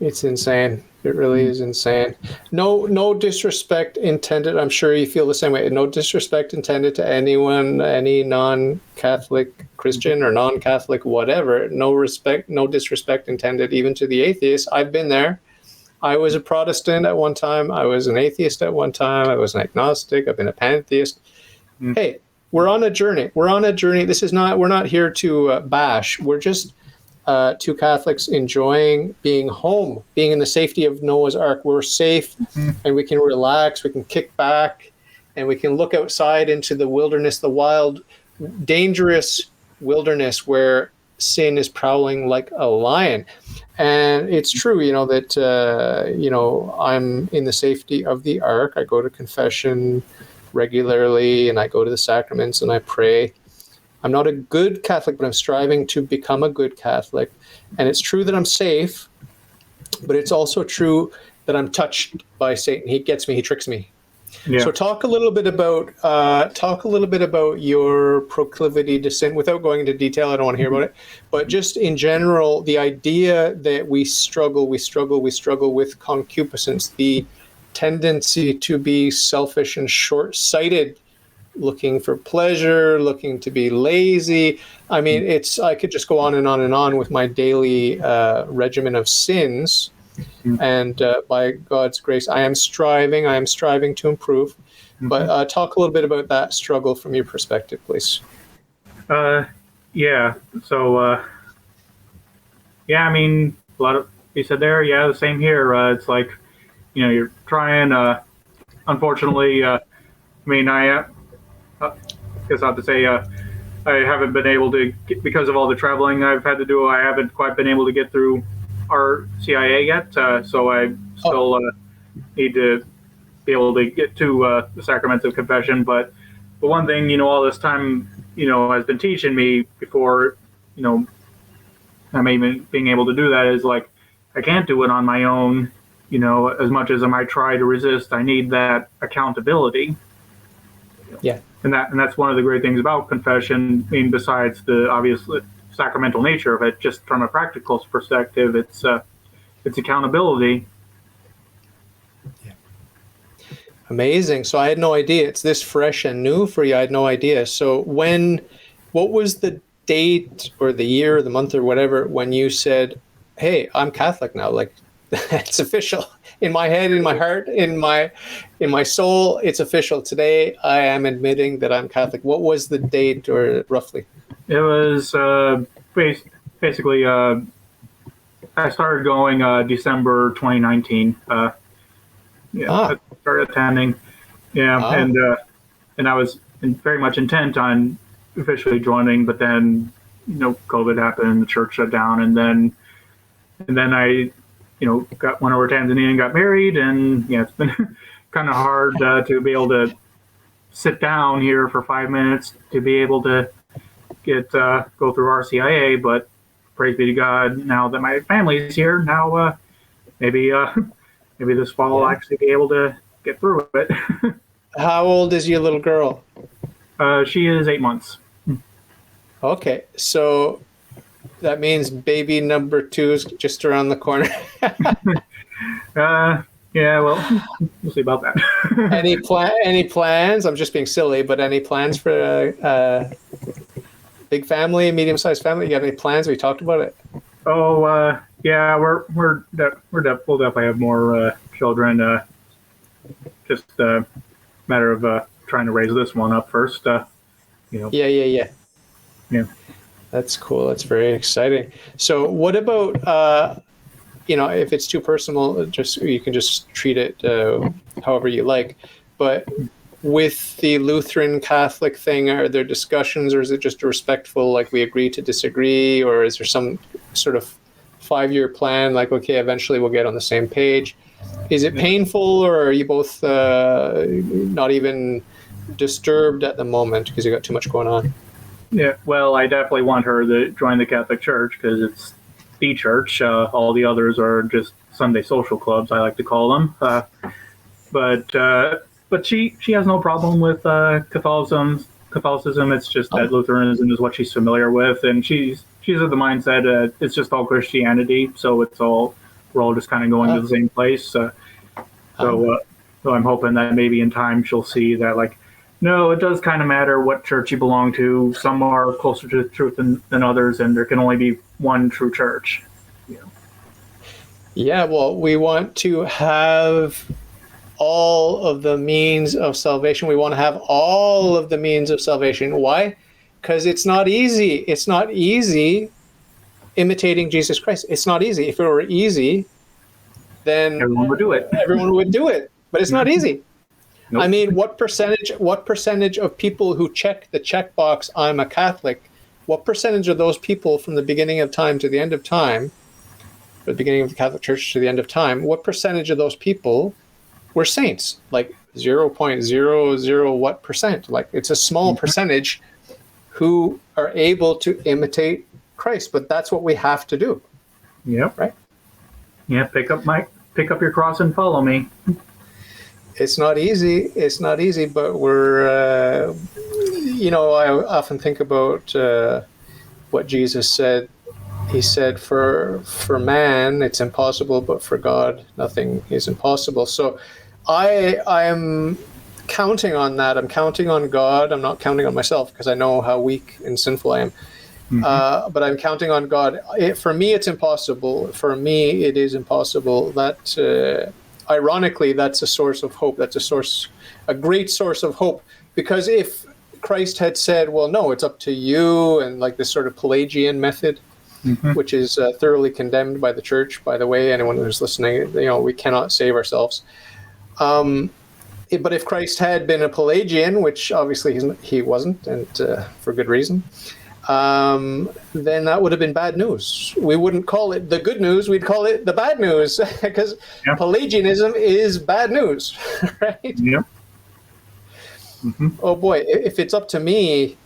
Speaker 1: It's insane. It really is insane. No disrespect intended. I'm sure you feel the same way. No disrespect intended to anyone, any non-Catholic Christian or non-Catholic whatever. No disrespect intended even to the atheists. I've been there. I was a Protestant at one time. I was an atheist at one time. I was an agnostic. I've been a pantheist. Hey, we're on a journey. We're on a journey. We're not here to bash. We're just two Catholics enjoying being home, being in the safety of Noah's Ark. We're safe, and we can relax, we can kick back, and we can look outside into the wilderness, the wild, dangerous wilderness where sin is prowling like a lion. And it's true, that, I'm in the safety of the Ark. I go to confession regularly, and I go to the sacraments, and I pray. I'm not a good Catholic, but I'm striving to become a good Catholic. And it's true that I'm safe, but it's also true that I'm touched by Satan. He gets me. He tricks me. Yeah. So talk a little bit about your proclivity to sin, without going into detail. I don't want to hear about it, but just in general, the idea that we struggle with concupiscence, the tendency to be selfish and short-sighted, looking for pleasure, looking to be lazy. I mean, I could just go on and on and on with my daily regimen of sins. And by God's grace, I am striving to improve. But talk a little bit about that struggle from your perspective, please.
Speaker 2: Yeah. So, yeah, I mean, a lot of you said there. Yeah, the same here. It's like, you're trying. Unfortunately, I mean, I guess I have to say, I haven't been able to get, because of all the traveling I've had to do. I haven't quite been able to get through our CIA yet. So I still need to be able to get to the sacraments of confession. But one thing, all this time, has been teaching me before, I'm even being able to do that is like, I can't do it on my own, as much as I might try to resist. I need that accountability.
Speaker 1: Yeah.
Speaker 2: And that's one of the great things about confession. I mean, besides the obvious sacramental nature of it, just from a practical perspective, it's accountability.
Speaker 1: Yeah. Amazing. So I had no idea. It's this fresh and new for you. I had no idea. So what was the date or the year, or the month or whatever, when you said, hey, I'm Catholic now? Like, it's official. In my head, in my heart, in my soul, it's official. Today, I am admitting that I'm Catholic. What was the date, or roughly?
Speaker 2: It was basically, I started going December 2019. I started attending. Yeah, and I was very much intent on officially joining, but then COVID happened, the church shut down, and then I went over to Tanzania and got married, and it's been kind of hard to be able to sit down here for 5 minutes to be able to get go through RCIA. But praise be to God, now that my family's here, now maybe this fall I'll actually be able to get through it.
Speaker 1: How old is your little girl?
Speaker 2: She is 8 months.
Speaker 1: Okay, so that means baby number 2 is just around the corner.
Speaker 2: Yeah, well, we'll see about that.
Speaker 1: Any plans? I'm just being silly, but any plans for a big family, medium-sized family? You got any plans? We talked about it.
Speaker 2: Oh, yeah, we'll definitely have more children. Just a matter of trying to raise this one up first. Yeah.
Speaker 1: That's cool. That's very exciting. So what about, if it's too personal, you can just treat it however you like. But with the Lutheran Catholic thing, are there discussions, or is it just respectful, like we agree to disagree, or is there some sort of 5-year plan, like, okay, eventually we'll get on the same page? Is it painful, or are you both not even disturbed at the moment because you got too much going on?
Speaker 2: Yeah, well, I definitely want her to join the Catholic Church because it's the church. All the others are just Sunday social clubs, I like to call them. But she has no problem with Catholicism. It's just that Lutheranism is what she's familiar with, and she's of the mindset it's just all Christianity, so we're all just kind of going to the same place. So I'm hoping that maybe in time she'll see that, like, no, it does kind of matter what church you belong to. Some are closer to the truth than others, and there can only be one true church.
Speaker 1: Yeah, well, we want to have all of the means of salvation. We want to have all of the means of salvation. Why? Because it's not easy. It's not easy imitating Jesus Christ. It's not easy. If it were easy, then
Speaker 2: everyone would do it.
Speaker 1: Everyone would do it, but it's not easy.
Speaker 2: Nope.
Speaker 1: I mean, what percentage of people who check the checkbox, I'm a Catholic, what percentage of those people from the beginning of time to the end of time, or the beginning of the Catholic Church to the end of time, what percentage of those people were saints? Like 0.00 what percent? Like, it's a small percentage who are able to imitate Christ, but that's what we have to do.
Speaker 2: Yep.
Speaker 1: Right?
Speaker 2: Yeah, pick up your cross and follow me.
Speaker 1: It's not easy. It's not easy, but we're, I often think about what Jesus said. He said, for man, it's impossible, but for God, nothing is impossible. So I am counting on that. I'm counting on God. I'm not counting on myself because I know how weak and sinful I am. but I'm counting on God. For me, it's impossible. For me, it is impossible. That, ironically, that's a source of hope. That's a great source of hope. Because if Christ had said, well, no, it's up to you, and like this sort of Pelagian method, which is thoroughly condemned by the church, by the way, anyone who's listening, we cannot save ourselves. But if Christ had been a Pelagian, which obviously he wasn't, and for good reason, then that would have been bad news. We wouldn't call it the good news, we'd call it the bad news, because Pelagianism is bad news, right?
Speaker 2: Yeah.
Speaker 1: Oh boy, if it's up to me,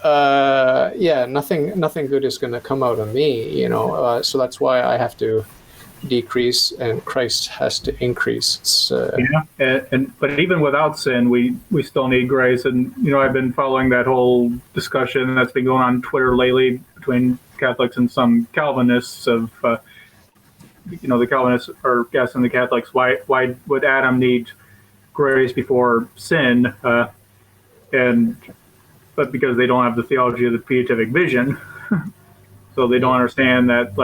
Speaker 1: nothing good is going to come out of me, so that's why I have to decrease and Christ has to increase.
Speaker 2: But even without sin, we still need grace. And I've been following that whole discussion that's been going on Twitter lately between Catholics and some Calvinists of the Calvinists are guessing the Catholics, why would Adam need grace before sin? But because they don't have the theology of the beatific vision, so they don't understand that,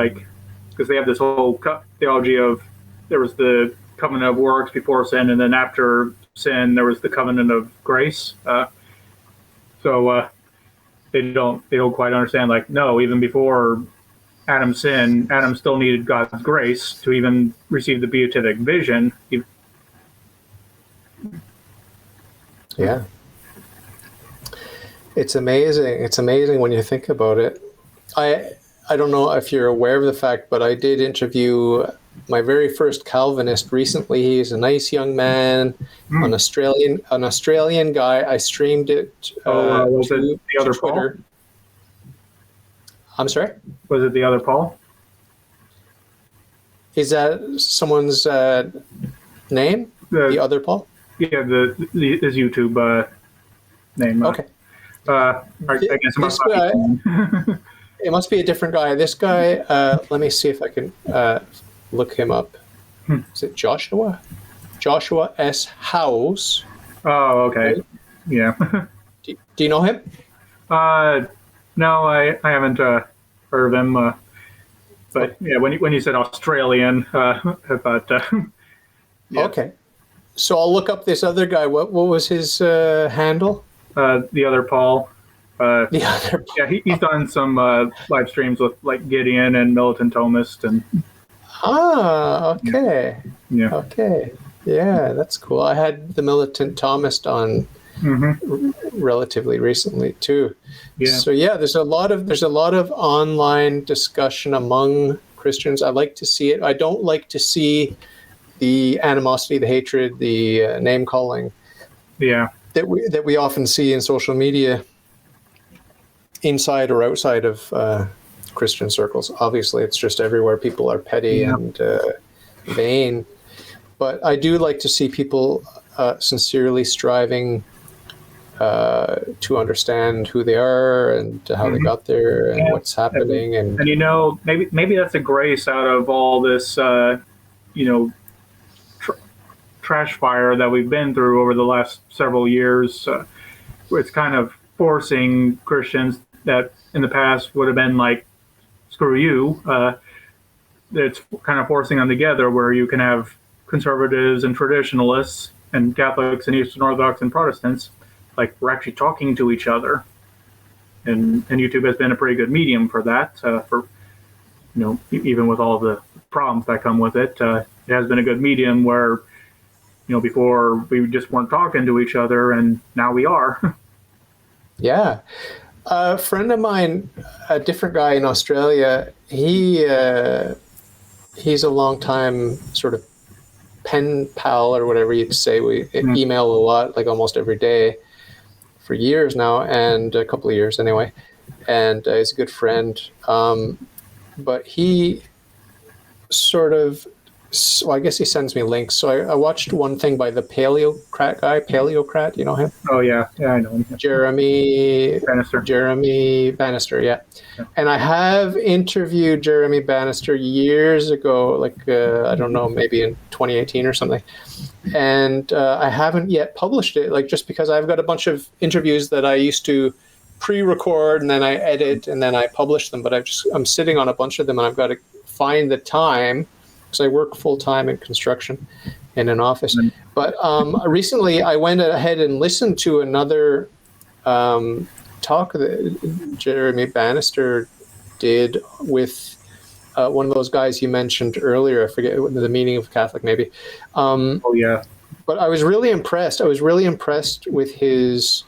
Speaker 2: because they have this whole theology of there was the covenant of works before sin, and then after sin there was the covenant of grace. So they don't quite understand. No, even before Adam's sin, Adam still needed God's grace to even receive the beatific vision.
Speaker 1: Yeah. It's amazing. It's amazing when you think about it. I don't know if you're aware of the fact, but I did interview my very first Calvinist recently. He's a nice young man, an Australian guy. I streamed it
Speaker 2: was it the other
Speaker 1: Twitter. Paul? I'm sorry?
Speaker 2: Was it the other Paul?
Speaker 1: Is that someone's name? The other Paul?
Speaker 2: Yeah, his YouTube name.
Speaker 1: Okay.
Speaker 2: I guess
Speaker 1: it must be a different guy. This guy, let me see if I can look him up. Is it Joshua? Joshua S. House.
Speaker 2: Oh, okay. Right? Yeah.
Speaker 1: Do you know him?
Speaker 2: No, I haven't heard of him. But yeah, when you said Australian, I thought. Yeah.
Speaker 1: Okay. So I'll look up this other guy. What was his handle?
Speaker 2: The other Paul.
Speaker 1: The other Paul.
Speaker 2: Yeah, he's done some live streams with Gideon and Militant Thomist and.
Speaker 1: Okay.
Speaker 2: Yeah.
Speaker 1: Okay. Yeah, that's cool. I had the Militant Thomist on relatively recently too.
Speaker 2: Yeah.
Speaker 1: So yeah, there's a lot of online discussion among Christians. I like to see it. I don't like to see the animosity, the hatred, the name calling.
Speaker 2: Yeah.
Speaker 1: That we often see in social media, inside or outside of Christian circles. Obviously, it's just everywhere. People are petty and vain. But I do like to see people sincerely striving to understand who they are and how they got there and what's happening. And
Speaker 2: maybe that's a grace out of all this, trash fire that we've been through over the last several years. It's kind of forcing Christians that in the past would have been like, screw you. It's kind of forcing them together where you can have conservatives and traditionalists and Catholics and Eastern Orthodox and Protestants, we're actually talking to each other. And YouTube has been a pretty good medium for that, for even with all the problems that come with it. It has been a good medium where before we just weren't talking to each other, and now we are.
Speaker 1: Yeah. A friend of mine, a different guy in Australia, he's a long time sort of pen pal or whatever you'd say. We email a lot, almost every day for years now, and a couple of years anyway. And he's a good friend. But he sort of, I guess he sends me links. So I watched one thing by the Paleocrat guy. Paleocrat, you know him?
Speaker 2: Oh, yeah. Yeah, I know him.
Speaker 1: Jeremy Bannister, yeah. And I have interviewed Jeremy Bannister years ago, I don't know, maybe in 2018 or something. And I haven't yet published it, just because I've got a bunch of interviews that I used to pre-record and then I edit and then I publish them. But I'm sitting on a bunch of them, and I've got to find the time because I work full time in construction in an office. But recently I went ahead and listened to another talk that Jeremy Bannister did with one of those guys you mentioned earlier. I forget the meaning of Catholic, maybe. But I was really impressed. I was really impressed with his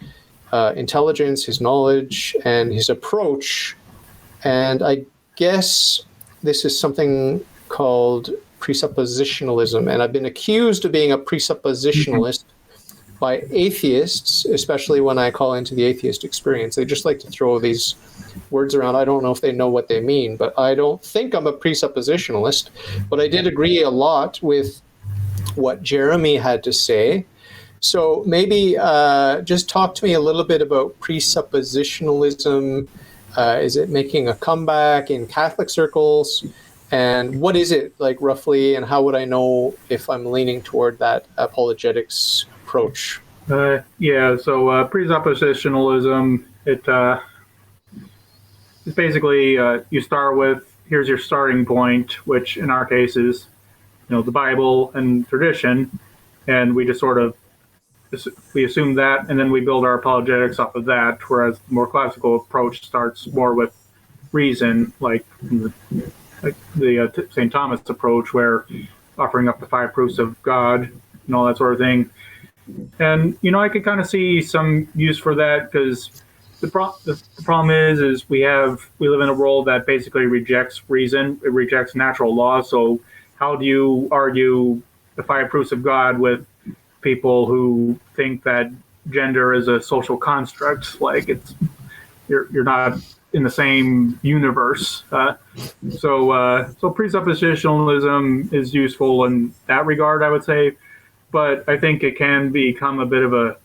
Speaker 1: intelligence, his knowledge, and his approach. And I guess this is something called presuppositionalism. And I've been accused of being a presuppositionalist by atheists, especially when I call into the atheist experience. They just like to throw these words around. I don't know if they know what they mean, but I don't think I'm a presuppositionalist. But I did agree a lot with what Jeremy had to say. So maybe just talk to me a little bit about presuppositionalism. Is it making a comeback in Catholic circles? And what is it like roughly? And how would I know if I'm leaning toward that apologetics approach?
Speaker 2: So presuppositionalism, it's basically you start with, here's your starting point, which in our case is, the Bible and tradition, and we just sort of we assume that, and then we build our apologetics off of that. Whereas the more classical approach starts more with reason, like the St. Thomas approach, where offering up the 5 proofs of God and all that sort of thing. And I could kind of see some use for that, because the problem is we live in a world that basically rejects reason, it rejects natural law. So how do you argue the 5 proofs of God with people who think that gender is a social construct? Like you're not in the same universe. So presuppositionalism is useful in that regard, I would say. But I think it can become a bit of a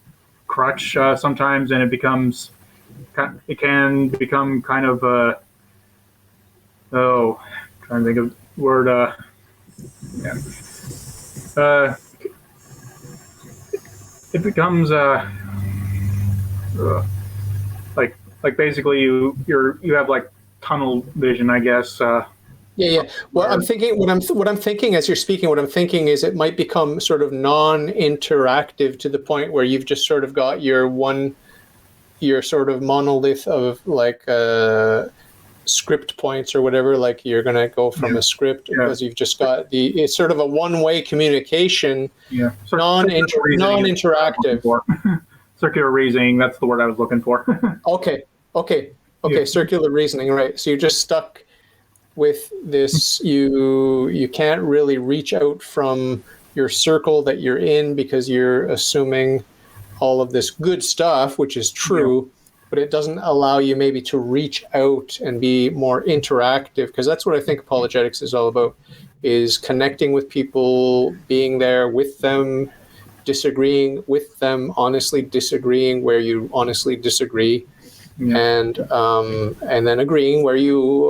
Speaker 2: crutch sometimes, and it can become kind of trying to think of the word. It becomes like basically you have like tunnel vision, I guess.
Speaker 1: Well, I'm thinking what I'm thinking as you're speaking. What I'm thinking is it might become sort of non-interactive to the point where you've just sort of got your sort of monolith of like script points or whatever. Like you're going to go from a script because you've just got it's sort of a one-way communication, non-interactive.
Speaker 2: Circular reasoning. That's the word I was looking for.
Speaker 1: Okay. Circular reasoning, right? So you're just stuck with this. You can't really reach out from your circle that you're in because you're assuming all of this good stuff, which is true, but it doesn't allow you maybe to reach out and be more interactive, because that's what I think apologetics is all about, is connecting with people, being there with them, disagreeing with them, honestly disagreeing where you honestly disagree, and then agreeing where you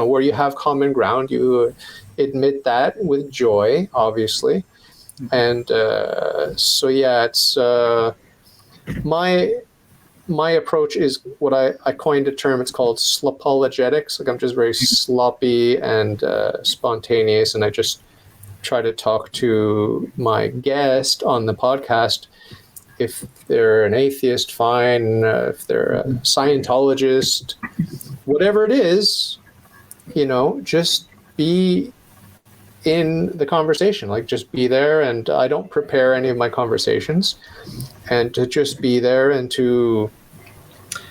Speaker 1: where you have common ground. You admit that with joy, obviously, and it's my approach is what I coined a term. It's called slopologetics. Like I'm just very sloppy and spontaneous, and I just try to talk to my guest on the podcast. If they're an atheist, fine. If they're a Scientologist, whatever it is, just be in the conversation. Like just be there. And I don't prepare any of my conversations. And to just be there and to,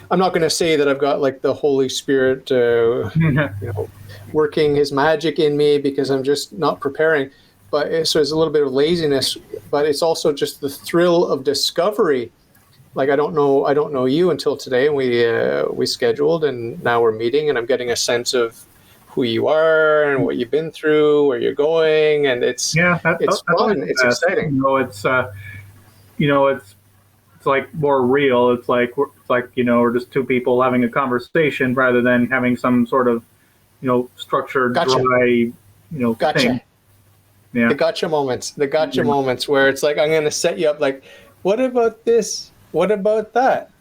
Speaker 1: I'm not going to say that I've got like the Holy Spirit, working his magic in me, because I'm just not preparing. But so it's a little bit of laziness, but it's also just the thrill of discovery. Like I don't know you until today, and we scheduled, and now we're meeting, and I'm getting a sense of who you are and what you've been through, where you're going, and it's fun. It's exciting.
Speaker 2: It's like more real. It's like we're just two people having a conversation rather than having some sort of structured dry thing. Yeah.
Speaker 1: The gotcha moments where it's like, I'm going to set you up like, what about this? What about that?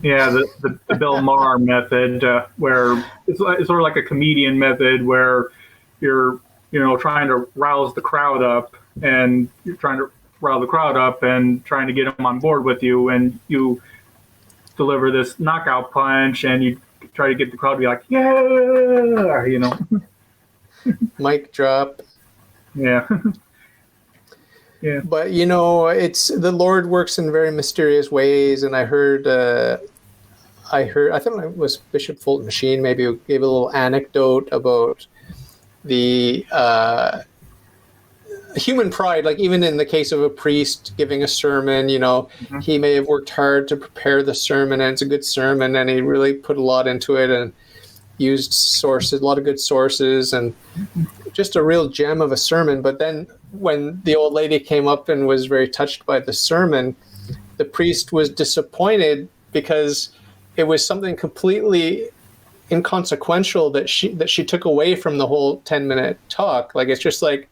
Speaker 2: Yeah, the Bill Maher method, where it's sort of like a comedian method where you're trying to rouse the crowd up, and you're trying to rile the crowd up and trying to get them on board with you, and you deliver this knockout punch, and you try to get the crowd to be like, yeah,
Speaker 1: Mic drop.
Speaker 2: Yeah. Yeah.
Speaker 1: But it's the Lord works in very mysterious ways, and I think it was Bishop Fulton Sheen maybe who gave a little anecdote about the human pride. Like even in the case of a priest giving a sermon, he may have worked hard to prepare the sermon, and it's a good sermon, and he really put a lot into it and used sources, a lot of good sources, and just a real gem of a sermon. But then when the old lady came up and was very touched by the sermon, the priest was disappointed because it was something completely inconsequential that she took away from the whole 10-minute talk. Like, it's just like,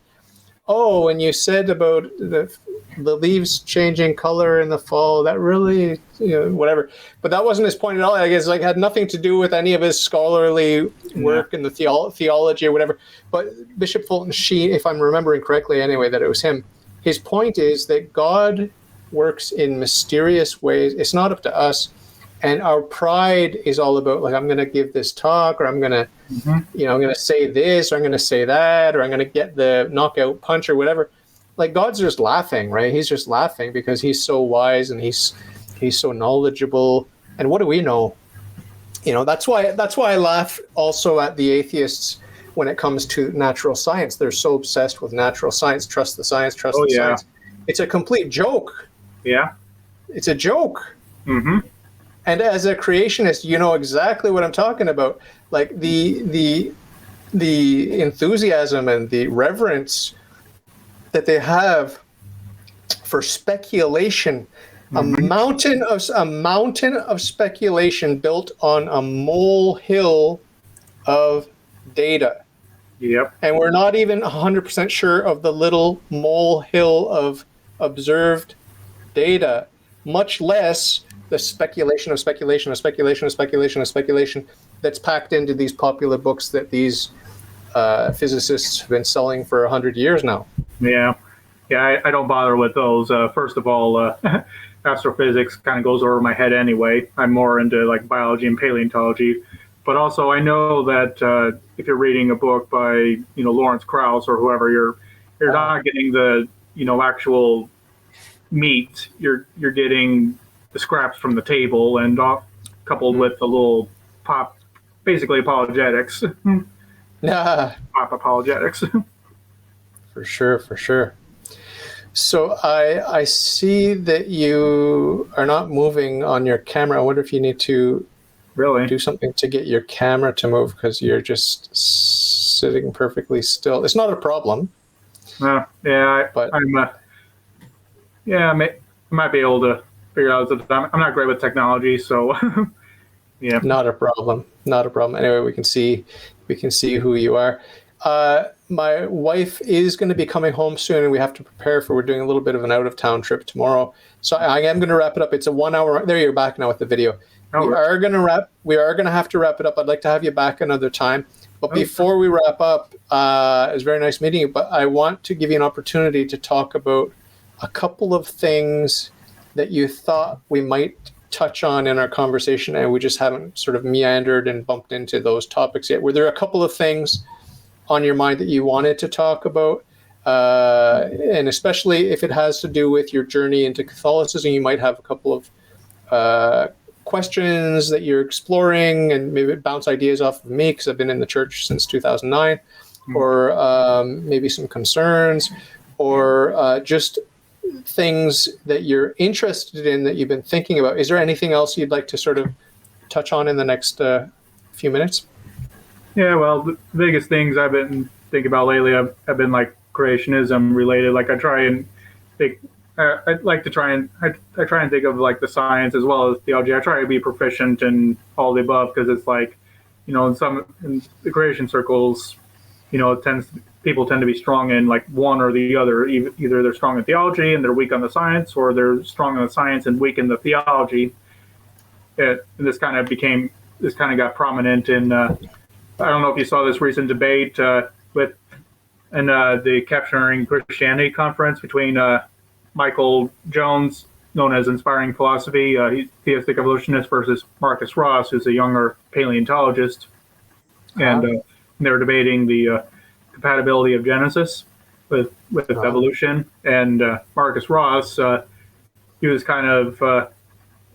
Speaker 1: oh, and you said about the leaves changing color in the fall, that really, whatever. But that wasn't his point at all. I guess had nothing to do with any of his scholarly work in the theology or whatever. But Bishop Fulton Sheen, if I'm remembering correctly anyway, that it was him, his point is that God works in mysterious ways. It's not up to us. And our pride is all about, like, I'm going to give this talk, or I'm going to, I'm going to say this, or I'm going to say that, or I'm going to get the knockout punch or whatever. Like, God's just laughing, right? He's just laughing because he's so wise and he's so knowledgeable. And what do we know? That's why I laugh also at the atheists when it comes to natural science. They're so obsessed with natural science. Trust the science, trust the science. It's a complete joke.
Speaker 2: Yeah.
Speaker 1: It's a joke.
Speaker 2: Mm-hmm.
Speaker 1: And as a creationist, you know exactly what I'm talking about. Like the enthusiasm and the reverence that they have for speculation, a mountain of speculation built on a molehill of data.
Speaker 2: Yep.
Speaker 1: And we're not even 100% sure of the little molehill of observed data, much less the speculation of speculation of speculation of speculation of speculation that's packed into these popular books that these physicists have been selling for 100 years now.
Speaker 2: Yeah. I don't bother with those. First of all, astrophysics kind of goes over my head anyway. I'm more into like biology and paleontology. But also, I know that if you're reading a book by Lawrence Krauss or whoever, you're not getting the actual meat. You're getting the scraps from the table, and coupled with a little pop, basically apologetics. Pop apologetics.
Speaker 1: For sure. So I see that you are not moving on your camera. I wonder if you need to
Speaker 2: really
Speaker 1: do something to get your camera to move, because you're just sitting perfectly still. It's not a problem.
Speaker 2: I might be able to figure out. I'm not great with technology, so yeah.
Speaker 1: Not a problem. Anyway, we can see who you are. My wife is going to be coming home soon, and we have to prepare for. We're doing a little bit of an out-of-town trip tomorrow, so I am going to wrap it up. It's a 1 hour. There, you're back now with the video. We are going to have to wrap it up. I'd like to have you back another time, but before we wrap up, it was very nice meeting you. But I want to give you an opportunity to talk about a couple of things that you thought we might touch on in our conversation, and we just haven't sort of meandered and bumped into those topics yet. Were there a couple of things on your mind that you wanted to talk about? And especially if it has to do with your journey into Catholicism, you might have a couple of questions that you're exploring, and maybe bounce ideas off of me, because I've been in the church since 2009, or maybe some concerns, or just things that you're interested in that you've been thinking about. Is there anything else you'd like to sort of touch on in the next few minutes?
Speaker 2: Yeah, well, the biggest things I've been thinking about lately have been like creationism related. Like I try and think, I try and think of like the science as well as theology. I try to be proficient in all the above, because it's like, in the creation circles, people tend to be strong in like one or the other. Either they're strong in theology and they're weak on the science, or they're strong on the science and weak in the theology. this kind of got prominent in. I don't know if you saw this recent debate with in the Capturing Christianity conference between Michael Jones, known as Inspiring Philosophy, he's theistic evolutionist, versus Marcus Ross, who's a younger paleontologist, and they're debating the compatibility of Genesis with evolution. And Marcus Ross, he was kind of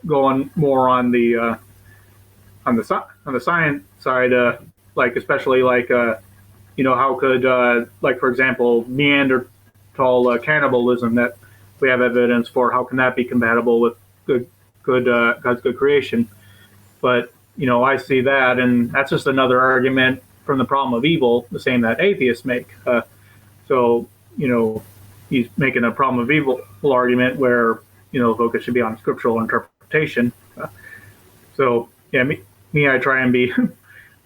Speaker 2: going more on the science side, like especially like how could like for example Neanderthal cannibalism that we have evidence for, how can that be compatible with God's good creation? But I see that, and that's just another argument from the problem of evil, the same that atheists make. So he's making a problem of evil argument where the focus should be on scriptural interpretation. So yeah, me, I try and be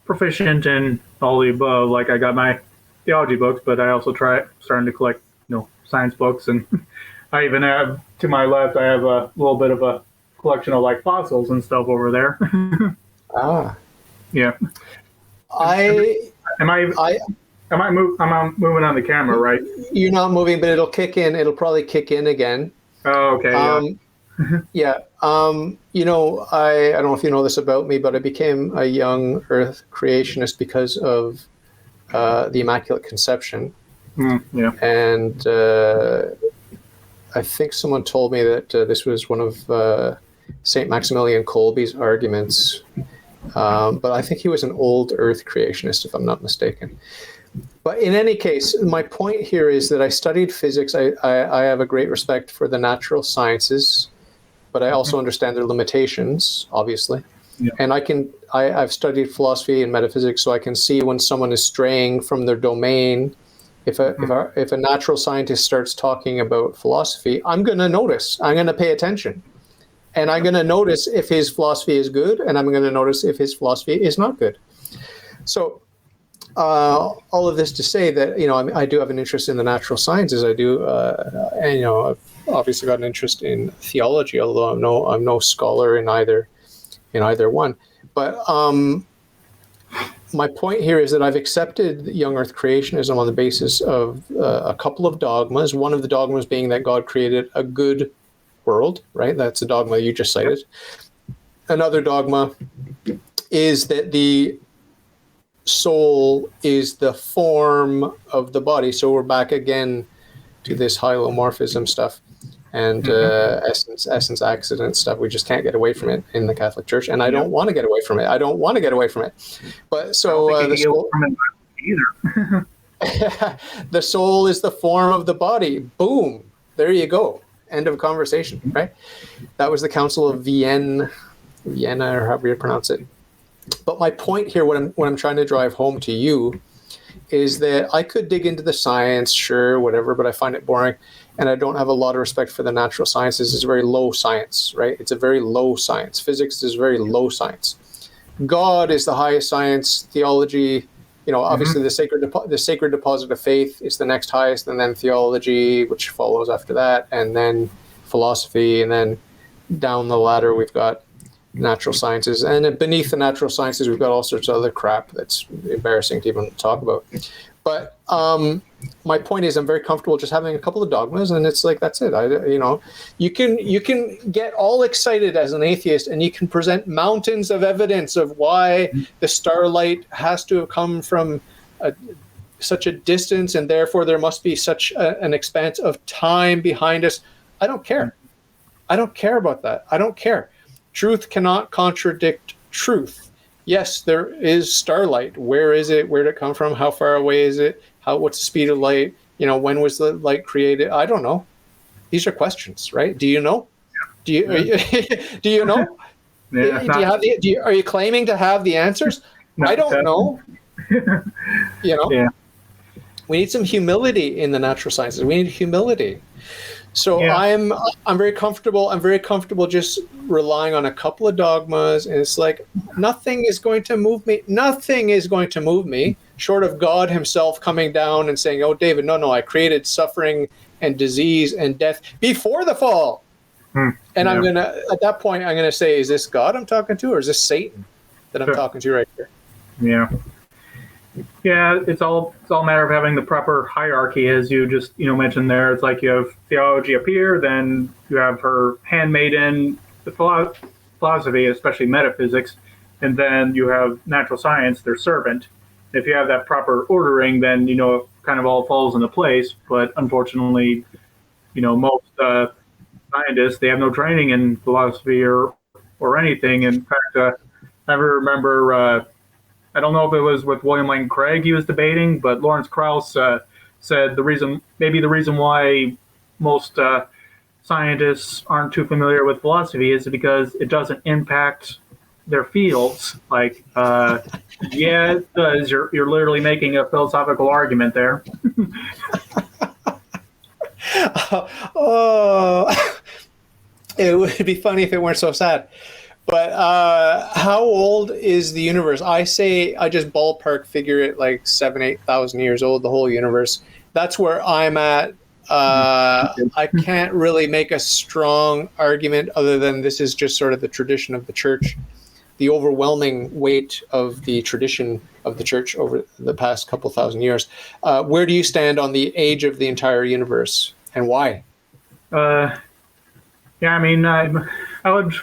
Speaker 2: proficient in all the above. Like I got my theology books, but I also starting to collect science books, and I even have, to my left, I have a little bit of a collection of like fossils and stuff over there. Yeah. Am I moving on the camera, right?
Speaker 1: You're not moving, but it'll kick in. It'll probably kick in again.
Speaker 2: Oh, okay.
Speaker 1: Yeah. I don't know if you know this about me, but I became a young Earth creationist because of the Immaculate Conception.
Speaker 2: Yeah.
Speaker 1: And I think someone told me that this was one of St. Maximilian Kolbe's arguments. But I think he was an old Earth creationist, if I'm not mistaken. But in any case, my point here is that I studied physics. I have a great respect for the natural sciences, but I also understand their limitations, obviously.
Speaker 2: Yeah.
Speaker 1: And I've studied philosophy and metaphysics, so I can see when someone is straying from their domain. If a natural scientist starts talking about philosophy, I'm going to notice. I'm going to pay attention. And I'm going to notice if his philosophy is good, and I'm going to notice if his philosophy is not good. So all of this to say that, I do have an interest in the natural sciences. I do, and, I've obviously got an interest in theology, although I'm no scholar in either one. But my point here is that I've accepted young Earth creationism on the basis of a couple of dogmas. One of the dogmas being that God created a good world, right? That's a dogma you just cited. Another dogma is that the soul is the form of the body. So we're back again to this hylomorphism stuff and essence accident stuff. We just can't get away from it in the Catholic Church, and I don't want to get away from it. But so the soul,
Speaker 2: either.
Speaker 1: the soul is the form of the body. Boom. There you go. End of conversation, right? That was the Council of Vienna, or however you pronounce it. But my point here, what I'm trying to drive home to you, is that I could dig into the science, sure, whatever, but I find it boring, and I don't have a lot of respect for the natural sciences. It's very low science, right? It's a very low science. Physics is very low science. God is the highest science. Theology, obviously the sacred deposit of faith is the next highest, and then theology, which follows after that, and then philosophy, and then down the ladder we've got natural sciences, and beneath the natural sciences we've got all sorts of other crap that's embarrassing to even talk about. But my point is, I'm very comfortable just having a couple of dogmas, and it's like, that's it. You can get all excited as an atheist, and you can present mountains of evidence of why the starlight has to have come from such a distance, and therefore there must be such an expanse of time behind us. I don't care. I don't care about that. I don't care. Truth cannot contradict truth. Yes, there is starlight. Where is it? Where did it come from? How far away is it? What's the speed of light? When was the light created? I don't know. These are questions, right? Do you know? Do you know? Are you claiming to have the answers? I don't know.
Speaker 2: Yeah.
Speaker 1: We need some humility in the natural sciences. We need humility. So yeah. I'm very comfortable. I'm very comfortable just relying on a couple of dogmas, and it's like nothing is going to move me. Nothing is going to move me short of God Himself coming down and saying, "Oh, David, no, I created suffering and disease and death before the fall. And at that point, I'm gonna say, is this God I'm talking to, or is this Satan that I'm talking to right here?
Speaker 2: Yeah. Yeah, it's all a matter of having the proper hierarchy, as you just mentioned there. It's like you have theology up here, then you have her handmaiden, the philosophy, especially metaphysics, and then you have natural science, their servant. If you have that proper ordering, then it kind of all falls into place. But unfortunately, most scientists, they have no training in philosophy or anything. In fact, I remember. I don't know if it was with William Lane Craig he was debating, but Lawrence Krauss said the reason why most scientists aren't too familiar with philosophy is because it doesn't impact their fields. Like, yeah, it does. You're literally making a philosophical argument there.
Speaker 1: Oh, it would be funny if it weren't so sad. But how old is the universe? I say I just ballpark figure it like 7,000-8,000 years old, the whole universe. That's where I'm at. I can't really make a strong argument other than this is just sort of the tradition of the church, the overwhelming weight of the tradition of the church over the past couple thousand years. Where do you stand on the age of the entire universe, and why?
Speaker 2: Yeah, I mean, I would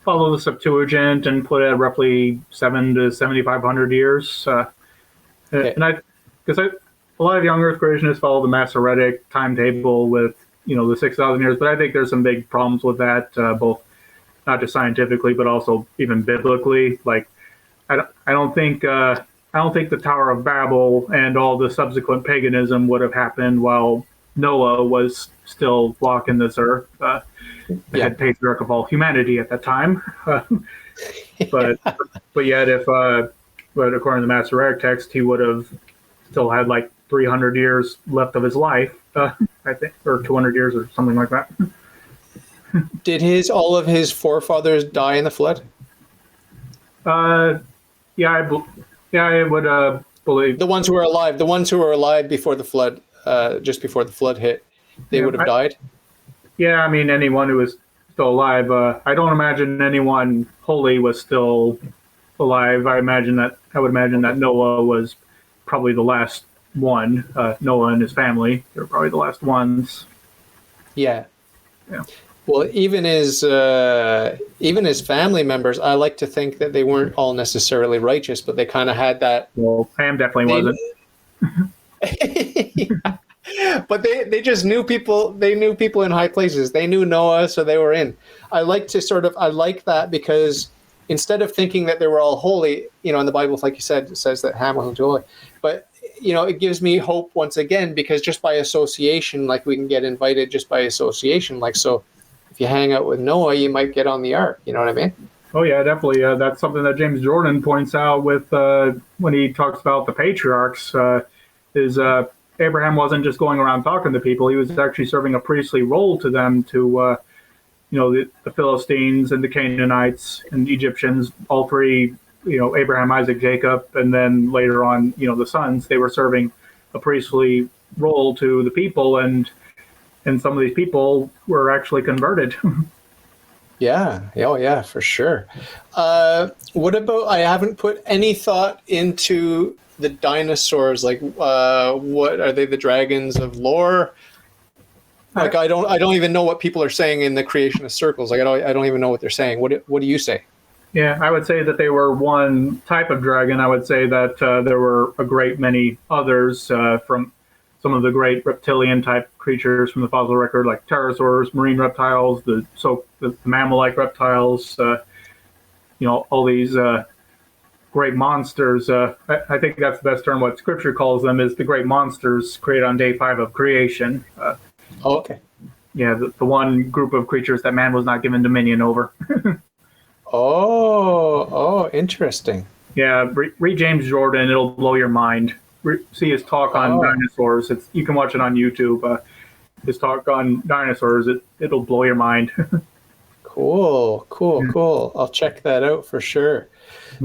Speaker 2: follow the Septuagint and put it at roughly 700 to 7,500 years. Okay. And because a lot of young Earth creationists follow the Masoretic timetable with the 6,000 years, but I think there's some big problems with that, both not just scientifically but also even biblically. Like, I don't think the Tower of Babel and all the subsequent paganism would have happened while Noah was still walking this earth. The head patriarch of all humanity at that time. But yet, but according to the Masoretic text, he would have still had like 300 years left of his life, I think, or 200 years or something like that.
Speaker 1: Did all of his forefathers die in the flood?
Speaker 2: Yeah, I would believe
Speaker 1: the ones who were alive before the flood, just before the flood hit, they would have died.
Speaker 2: Yeah, I mean, anyone who was still alive. I don't imagine anyone holy was still alive. I would imagine that Noah was probably the last one. Noah and his family, they were probably the last ones.
Speaker 1: Yeah. Well, even his family members, I like to think that they weren't all necessarily righteous, but they kind of had that.
Speaker 2: Well, Ham definitely wasn't.
Speaker 1: Yeah. But they just knew people. They knew people in high places. They knew Noah, so they were in. I like that because instead of thinking that they were all holy, in the Bible, like you said, it says that Ham wasn't holy. But it gives me hope once again, because just by association, like we can get invited just by association. Like, so if you hang out with Noah, you might get on the ark. You know what I mean?
Speaker 2: Oh yeah, definitely. That's something that James Jordan points out with when he talks about the patriarchs. Abraham wasn't just going around talking to people. He was actually serving a priestly role to them, to the Philistines and the Canaanites and the Egyptians, all three, Abraham, Isaac, Jacob, and then later on, the sons. They were serving a priestly role to the people, and some of these people were actually converted.
Speaker 1: Yeah. Oh, yeah, for sure. What about, I haven't put any thought into the dinosaurs. Like, what are they? The dragons of lore? Like, I don't even know what people are saying in the creationist circles. Like, I don't even know what they're saying. What do you say?
Speaker 2: Yeah, I would say that they were one type of dragon. I would say that there were a great many others from some of the great reptilian type creatures from the fossil record, like pterosaurs, marine reptiles, the mammal-like reptiles. All these great monsters. I think that's the best term. What Scripture calls them is the great monsters created on day 5 of creation.
Speaker 1: Okay.
Speaker 2: Yeah, the one group of creatures that man was not given dominion over.
Speaker 1: Oh, interesting.
Speaker 2: Yeah, read James Jordan. It'll blow your mind. See his talk on dinosaurs. You can watch it on YouTube. His talk on dinosaurs. It'll blow your mind.
Speaker 1: Cool. I'll check that out for sure.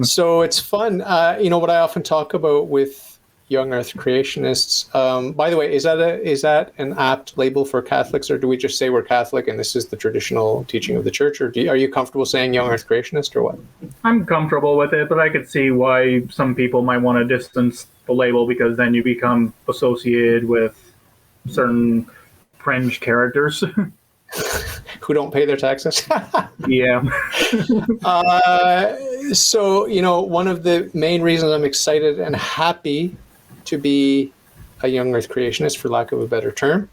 Speaker 1: So it's fun. What I often talk about with young Earth creationists. By the way, is that an apt label for Catholics, or do we just say we're Catholic and this is the traditional teaching of the Church, or are you comfortable saying young Earth creationist, or what?
Speaker 2: I'm comfortable with it, but I could see why some people might want to distance the label, because then you become associated with certain fringe characters.
Speaker 1: Who don't pay their taxes.
Speaker 2: Yeah.
Speaker 1: So, one of the main reasons I'm excited and happy to be a young Earth creationist, for lack of a better term,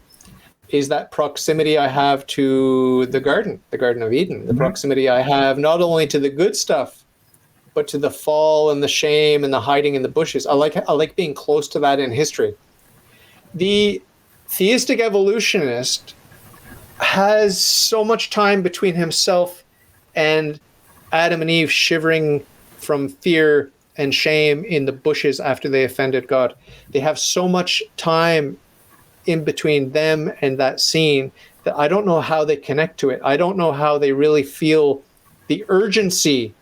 Speaker 1: is that proximity I have to the Garden of Eden, the proximity I have not only to the good stuff, but to the fall and the shame and the hiding in the bushes. I like being close to that in history. The theistic evolutionist has so much time between himself and Adam and Eve shivering from fear and shame in the bushes after they offended God. They have so much time in between them and that scene that I don't know how they connect to it. I don't know how they really feel the urgency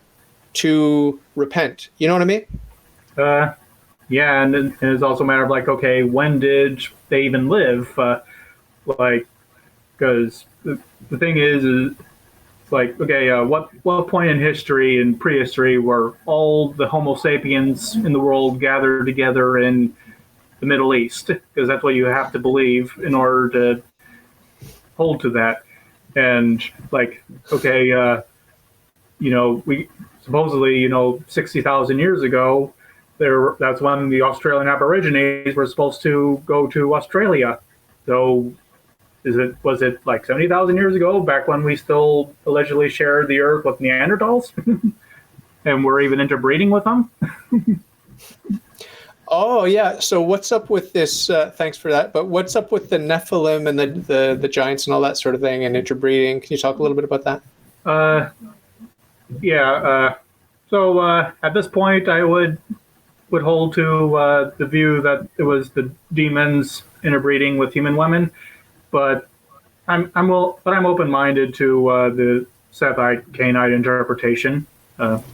Speaker 1: to repent. You know what I mean?
Speaker 2: Yeah, and it's also a matter of like, okay, when did they even live? Because the thing is like, okay, what point in history and prehistory were all the Homo sapiens in the world gathered together in the Middle East? Because that's what you have to believe in order to hold to that. And like, okay, we supposedly, 60,000 years ago, that's when the Australian Aborigines were supposed to go to Australia. So was it like 70,000 years ago, back when we still allegedly shared the earth with Neanderthals? And we're even interbreeding with them?
Speaker 1: Oh, yeah. So what's up with this? Thanks for that. But what's up with the Nephilim and the giants and all that sort of thing and interbreeding? Can you talk a little bit about that?
Speaker 2: Yeah. So at this point, I would hold to the view that it was the demons interbreeding with human women, but I'm open-minded to the Sethite Cainite interpretation.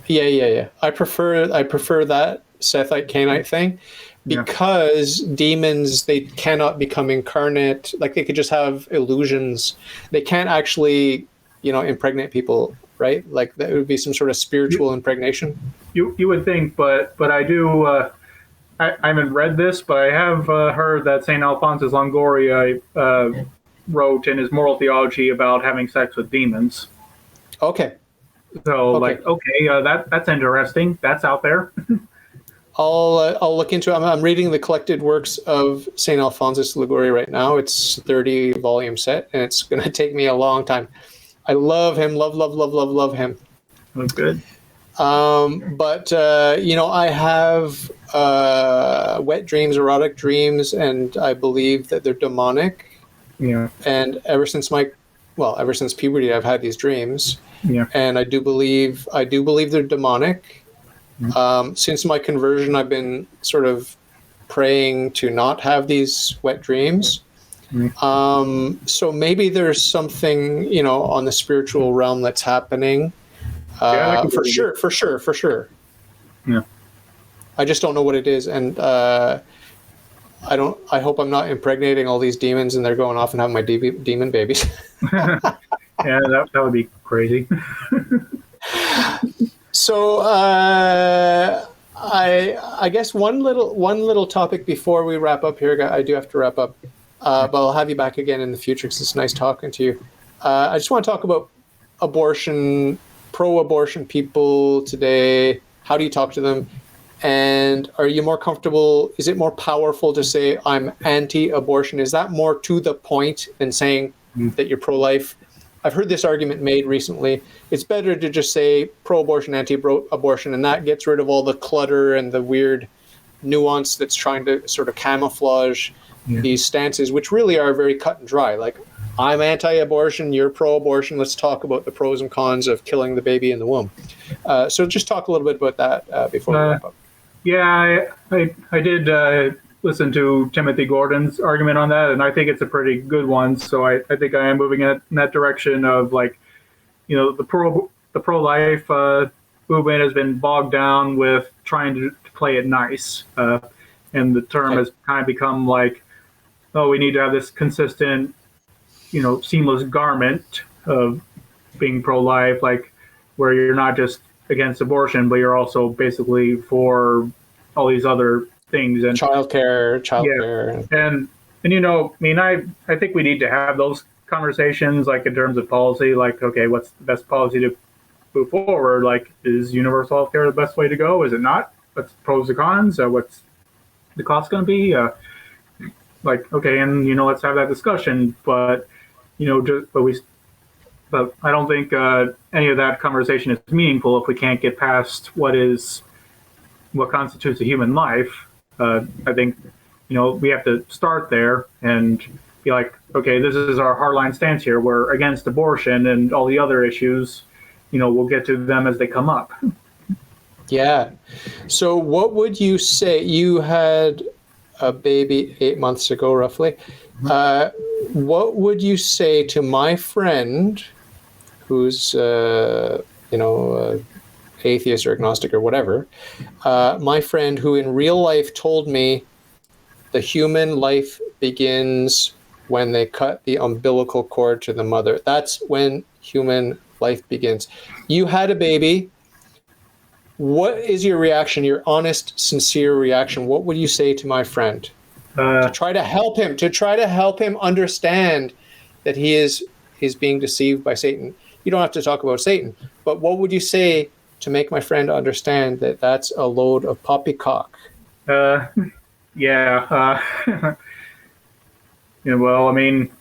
Speaker 1: Yeah. I prefer that Sethite Cainite thing, because demons, they cannot become incarnate. Like, they could just have illusions. They can't actually, impregnate people, right? Like, that would be some sort of spiritual impregnation.
Speaker 2: You would think, but I do. I haven't read this, but I have heard that Saint Alphonsus Longoria wrote in his moral theology about having sex with demons.
Speaker 1: Okay.
Speaker 2: So, that's interesting. That's out there.
Speaker 1: I'll look into it. I'm reading the collected works of Saint Alphonsus Liguori right now. It's a 30-volume set, and it's going to take me a long time. I love him. Love him.
Speaker 2: That's good.
Speaker 1: But I have wet dreams, erotic dreams, and I believe that they're demonic.
Speaker 2: Yeah.
Speaker 1: And ever since puberty, I've had these dreams.
Speaker 2: Yeah.
Speaker 1: And I do believe they're demonic. Mm-hmm. Since my conversion, I've been sort of praying to not have these wet dreams. Mm-hmm. So maybe there's something, on the spiritual realm that's happening. For sure.
Speaker 2: Yeah.
Speaker 1: I just don't know what it is, and I hope I'm not impregnating all these demons and they're going off and having my demon babies.
Speaker 2: Yeah, that would be crazy.
Speaker 1: So I guess one little topic before we wrap up here. I do have to wrap up, but I'll have you back again in the future because it's nice talking to you. I just want to talk about abortion. Pro-abortion people today, how do you talk to them? And are you more comfortable, is it more powerful to say I'm anti-abortion? Is that more to the point than saying that you're pro-life? I've heard this argument made recently. It's better to just say pro-abortion, anti-abortion, and that gets rid of all the clutter and the weird nuance that's trying to sort of camouflage these stances, which really are very cut and dry. Like, I'm anti-abortion, you're pro-abortion. Let's talk about the pros and cons of killing the baby in the womb. So just talk a little bit about that before we wrap up.
Speaker 2: Yeah, I did listen to Timothy Gordon's argument on that, and I think it's a pretty good one. So I think I am moving in that direction of, like, the pro-life movement has been bogged down with trying to play it nice. and the term has kind of become like, oh, we need to have this consistent, seamless garment of being pro-life, like where you're not just against abortion, but you're also basically for all these other things and
Speaker 1: childcare.
Speaker 2: And I think we need to have those conversations, like in terms of policy, like, okay, what's the best policy to move forward? Like, is universal health care the best way to go? Is it not? What's pros and cons? What's the cost going to be? Like, okay, and let's have that discussion. But but I don't think any of that conversation is meaningful if we can't get past what constitutes a human life. I think we have to start there and be like, okay, this is our hardline stance here. We're against abortion and all the other issues. We'll get to them as they come up.
Speaker 1: Yeah. So what would you say? You had a baby 8 months ago, roughly. What would you say to my friend who's, atheist or agnostic or whatever, my friend who in real life told me the human life begins when they cut the umbilical cord to the mother. That's when human life begins. You had a baby. What is your reaction, your honest, sincere reaction? What would you say to my friend to try to help him understand that he's being deceived by Satan? You don't have to talk about Satan, but what would you say to make my friend understand that that's a load of poppycock?
Speaker 2: Yeah. Well, I mean,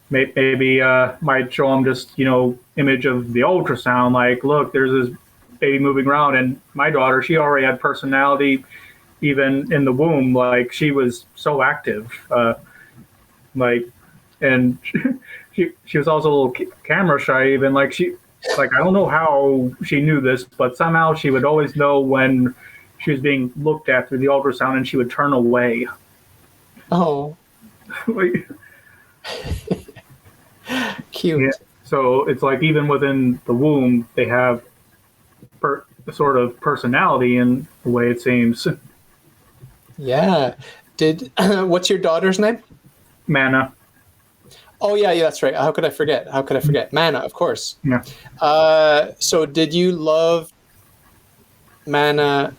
Speaker 2: maybe might show him just, image of the ultrasound. Like, look, there's this baby moving around, and my daughter, she already had personality even in the womb. Like, she was so active. And she was also a little camera shy. Even I don't know how she knew this, but somehow she would always know when she was being looked at through the ultrasound, and she would turn away.
Speaker 1: Oh. Cute.
Speaker 2: Yeah. So it's like even within the womb, they have sort of personality in the way it seems.
Speaker 1: Yeah. What's your daughter's name?
Speaker 2: Manna.
Speaker 1: Oh, yeah, that's right. How could I forget? Manna, of course.
Speaker 2: Yeah.
Speaker 1: So did you love Manna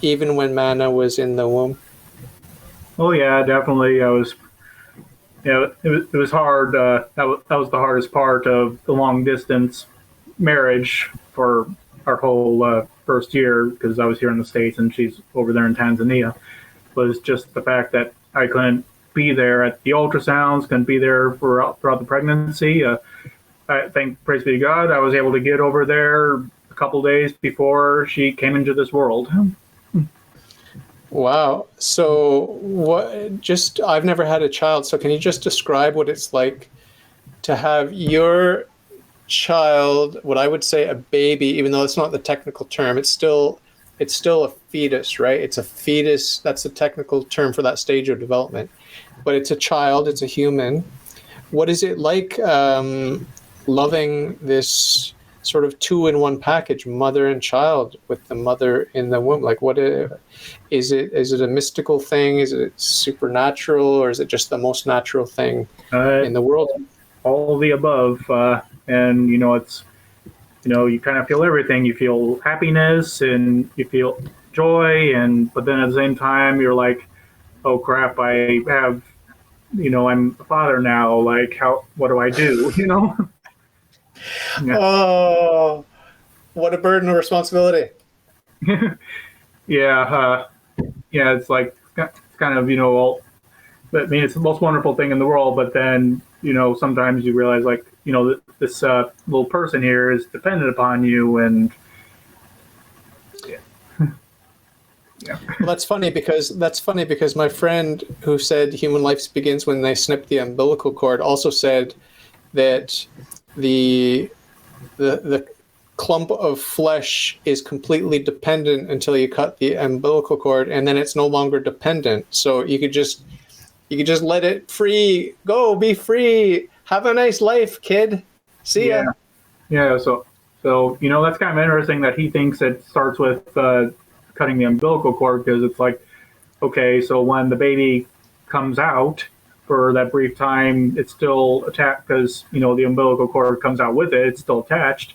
Speaker 1: even when Manna was in the womb?
Speaker 2: Oh, yeah, definitely. It was hard. That was the hardest part of the long distance marriage for our whole first year, because I was here in the States and she's over there in Tanzania. Was just the fact that I couldn't be there at the ultrasounds, couldn't be there throughout the pregnancy. I think, praise be to God, I was able to get over there a couple days before she came into this world.
Speaker 1: Wow. So I've never had a child. So can you just describe what it's like to have your child, what I would say a baby, even though it's not the technical term, it's still a fetus, right? It's a fetus. That's the technical term for that stage of development. But it's a child, it's a human. What is it like loving this sort of two-in-one package, mother and child, with the mother in the womb? Like, is it a mystical thing? Is it supernatural, or is it just the most natural thing in the world?
Speaker 2: All of the above. And, it's, you kind of feel everything. You feel happiness and you feel joy. But then at the same time, you're like, oh, crap, I have, I'm a father now. Like, what do I do? Yeah.
Speaker 1: Oh, what a burden of responsibility.
Speaker 2: Yeah. It's like, it's kind of, but I mean, it's the most wonderful thing in the world. But then, sometimes you realize, like, this little person here is dependent upon you. And yeah.
Speaker 1: Well, that's funny because my friend who said human life begins when they snip the umbilical cord also said that the clump of flesh is completely dependent until you cut the umbilical cord, and then it's no longer dependent. So you could just let it free go, be free, have a nice life, kid. See ya.
Speaker 2: Yeah. So that's kind of interesting that he thinks it starts with cutting the umbilical cord, because it's like, okay, so when the baby comes out for that brief time, it's still attached because, the umbilical cord comes out with it. It's still attached.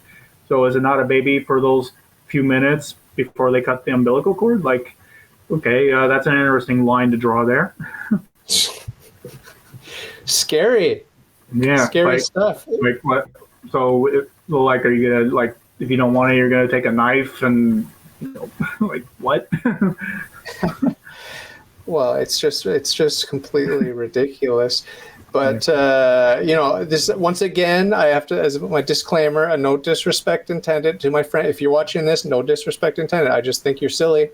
Speaker 2: So is it not a baby for those few minutes before they cut the umbilical cord? Like, okay, that's an interesting line to draw there.
Speaker 1: Scary.
Speaker 2: Yeah.
Speaker 1: Scary stuff.
Speaker 2: Like what? So, are you going to, like, if you don't want it, you're going to take a knife and, like, what?
Speaker 1: Well, it's just completely ridiculous. But this, once again, I have to, as my disclaimer, no disrespect intended to my friend. If you're watching this, no disrespect intended. I just think you're silly,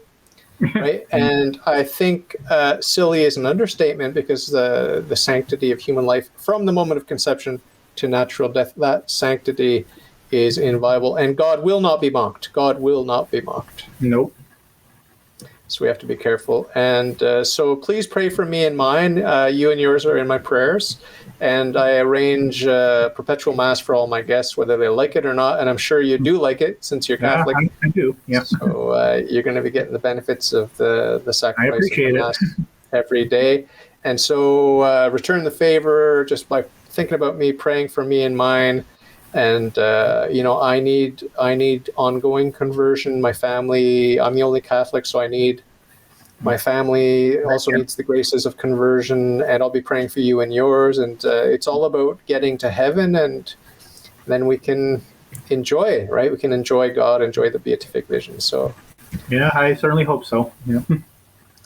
Speaker 1: right? And I think silly is an understatement, because the sanctity of human life from the moment of conception to natural death, that sanctity is inviolable, and God will not be mocked. God will not be mocked.
Speaker 2: Nope.
Speaker 1: So we have to be careful. And so please pray for me and mine. You and yours are in my prayers. And I arrange perpetual mass for all my guests, whether they like it or not. And I'm sure you do like it, since you're Catholic.
Speaker 2: Yeah, I do. Yeah.
Speaker 1: So you're going to be getting the benefits of the sacrifice.
Speaker 2: I appreciate
Speaker 1: of the mass every day. And so return the favor just by thinking about me, praying for me and mine. And I need ongoing conversion. My family, I'm the only Catholic, so I need my family also needs the graces of conversion, and I'll be praying for you and yours. And it's all about getting to heaven, and then we can enjoy, right? We can enjoy God, enjoy the beatific vision. So
Speaker 2: yeah, I certainly hope so. Yeah.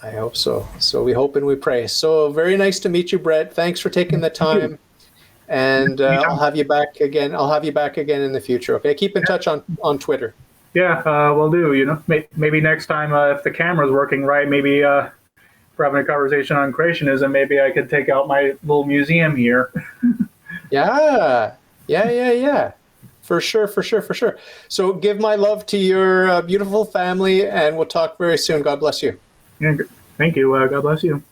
Speaker 1: I hope so. So we hope and we pray. So very nice to meet you, Brett. Thanks for taking the time. And I'll have you back again. I'll have you back again in the future. Okay, keep in touch on Twitter.
Speaker 2: Yeah, we'll do. Maybe next time, if the camera's working right, maybe we're having a conversation on creationism. Maybe I could take out my little museum here.
Speaker 1: Yeah. For sure. So give my love to your beautiful family, and we'll talk very soon. God bless you.
Speaker 2: Yeah, thank you. God bless you.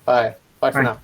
Speaker 1: Bye for now.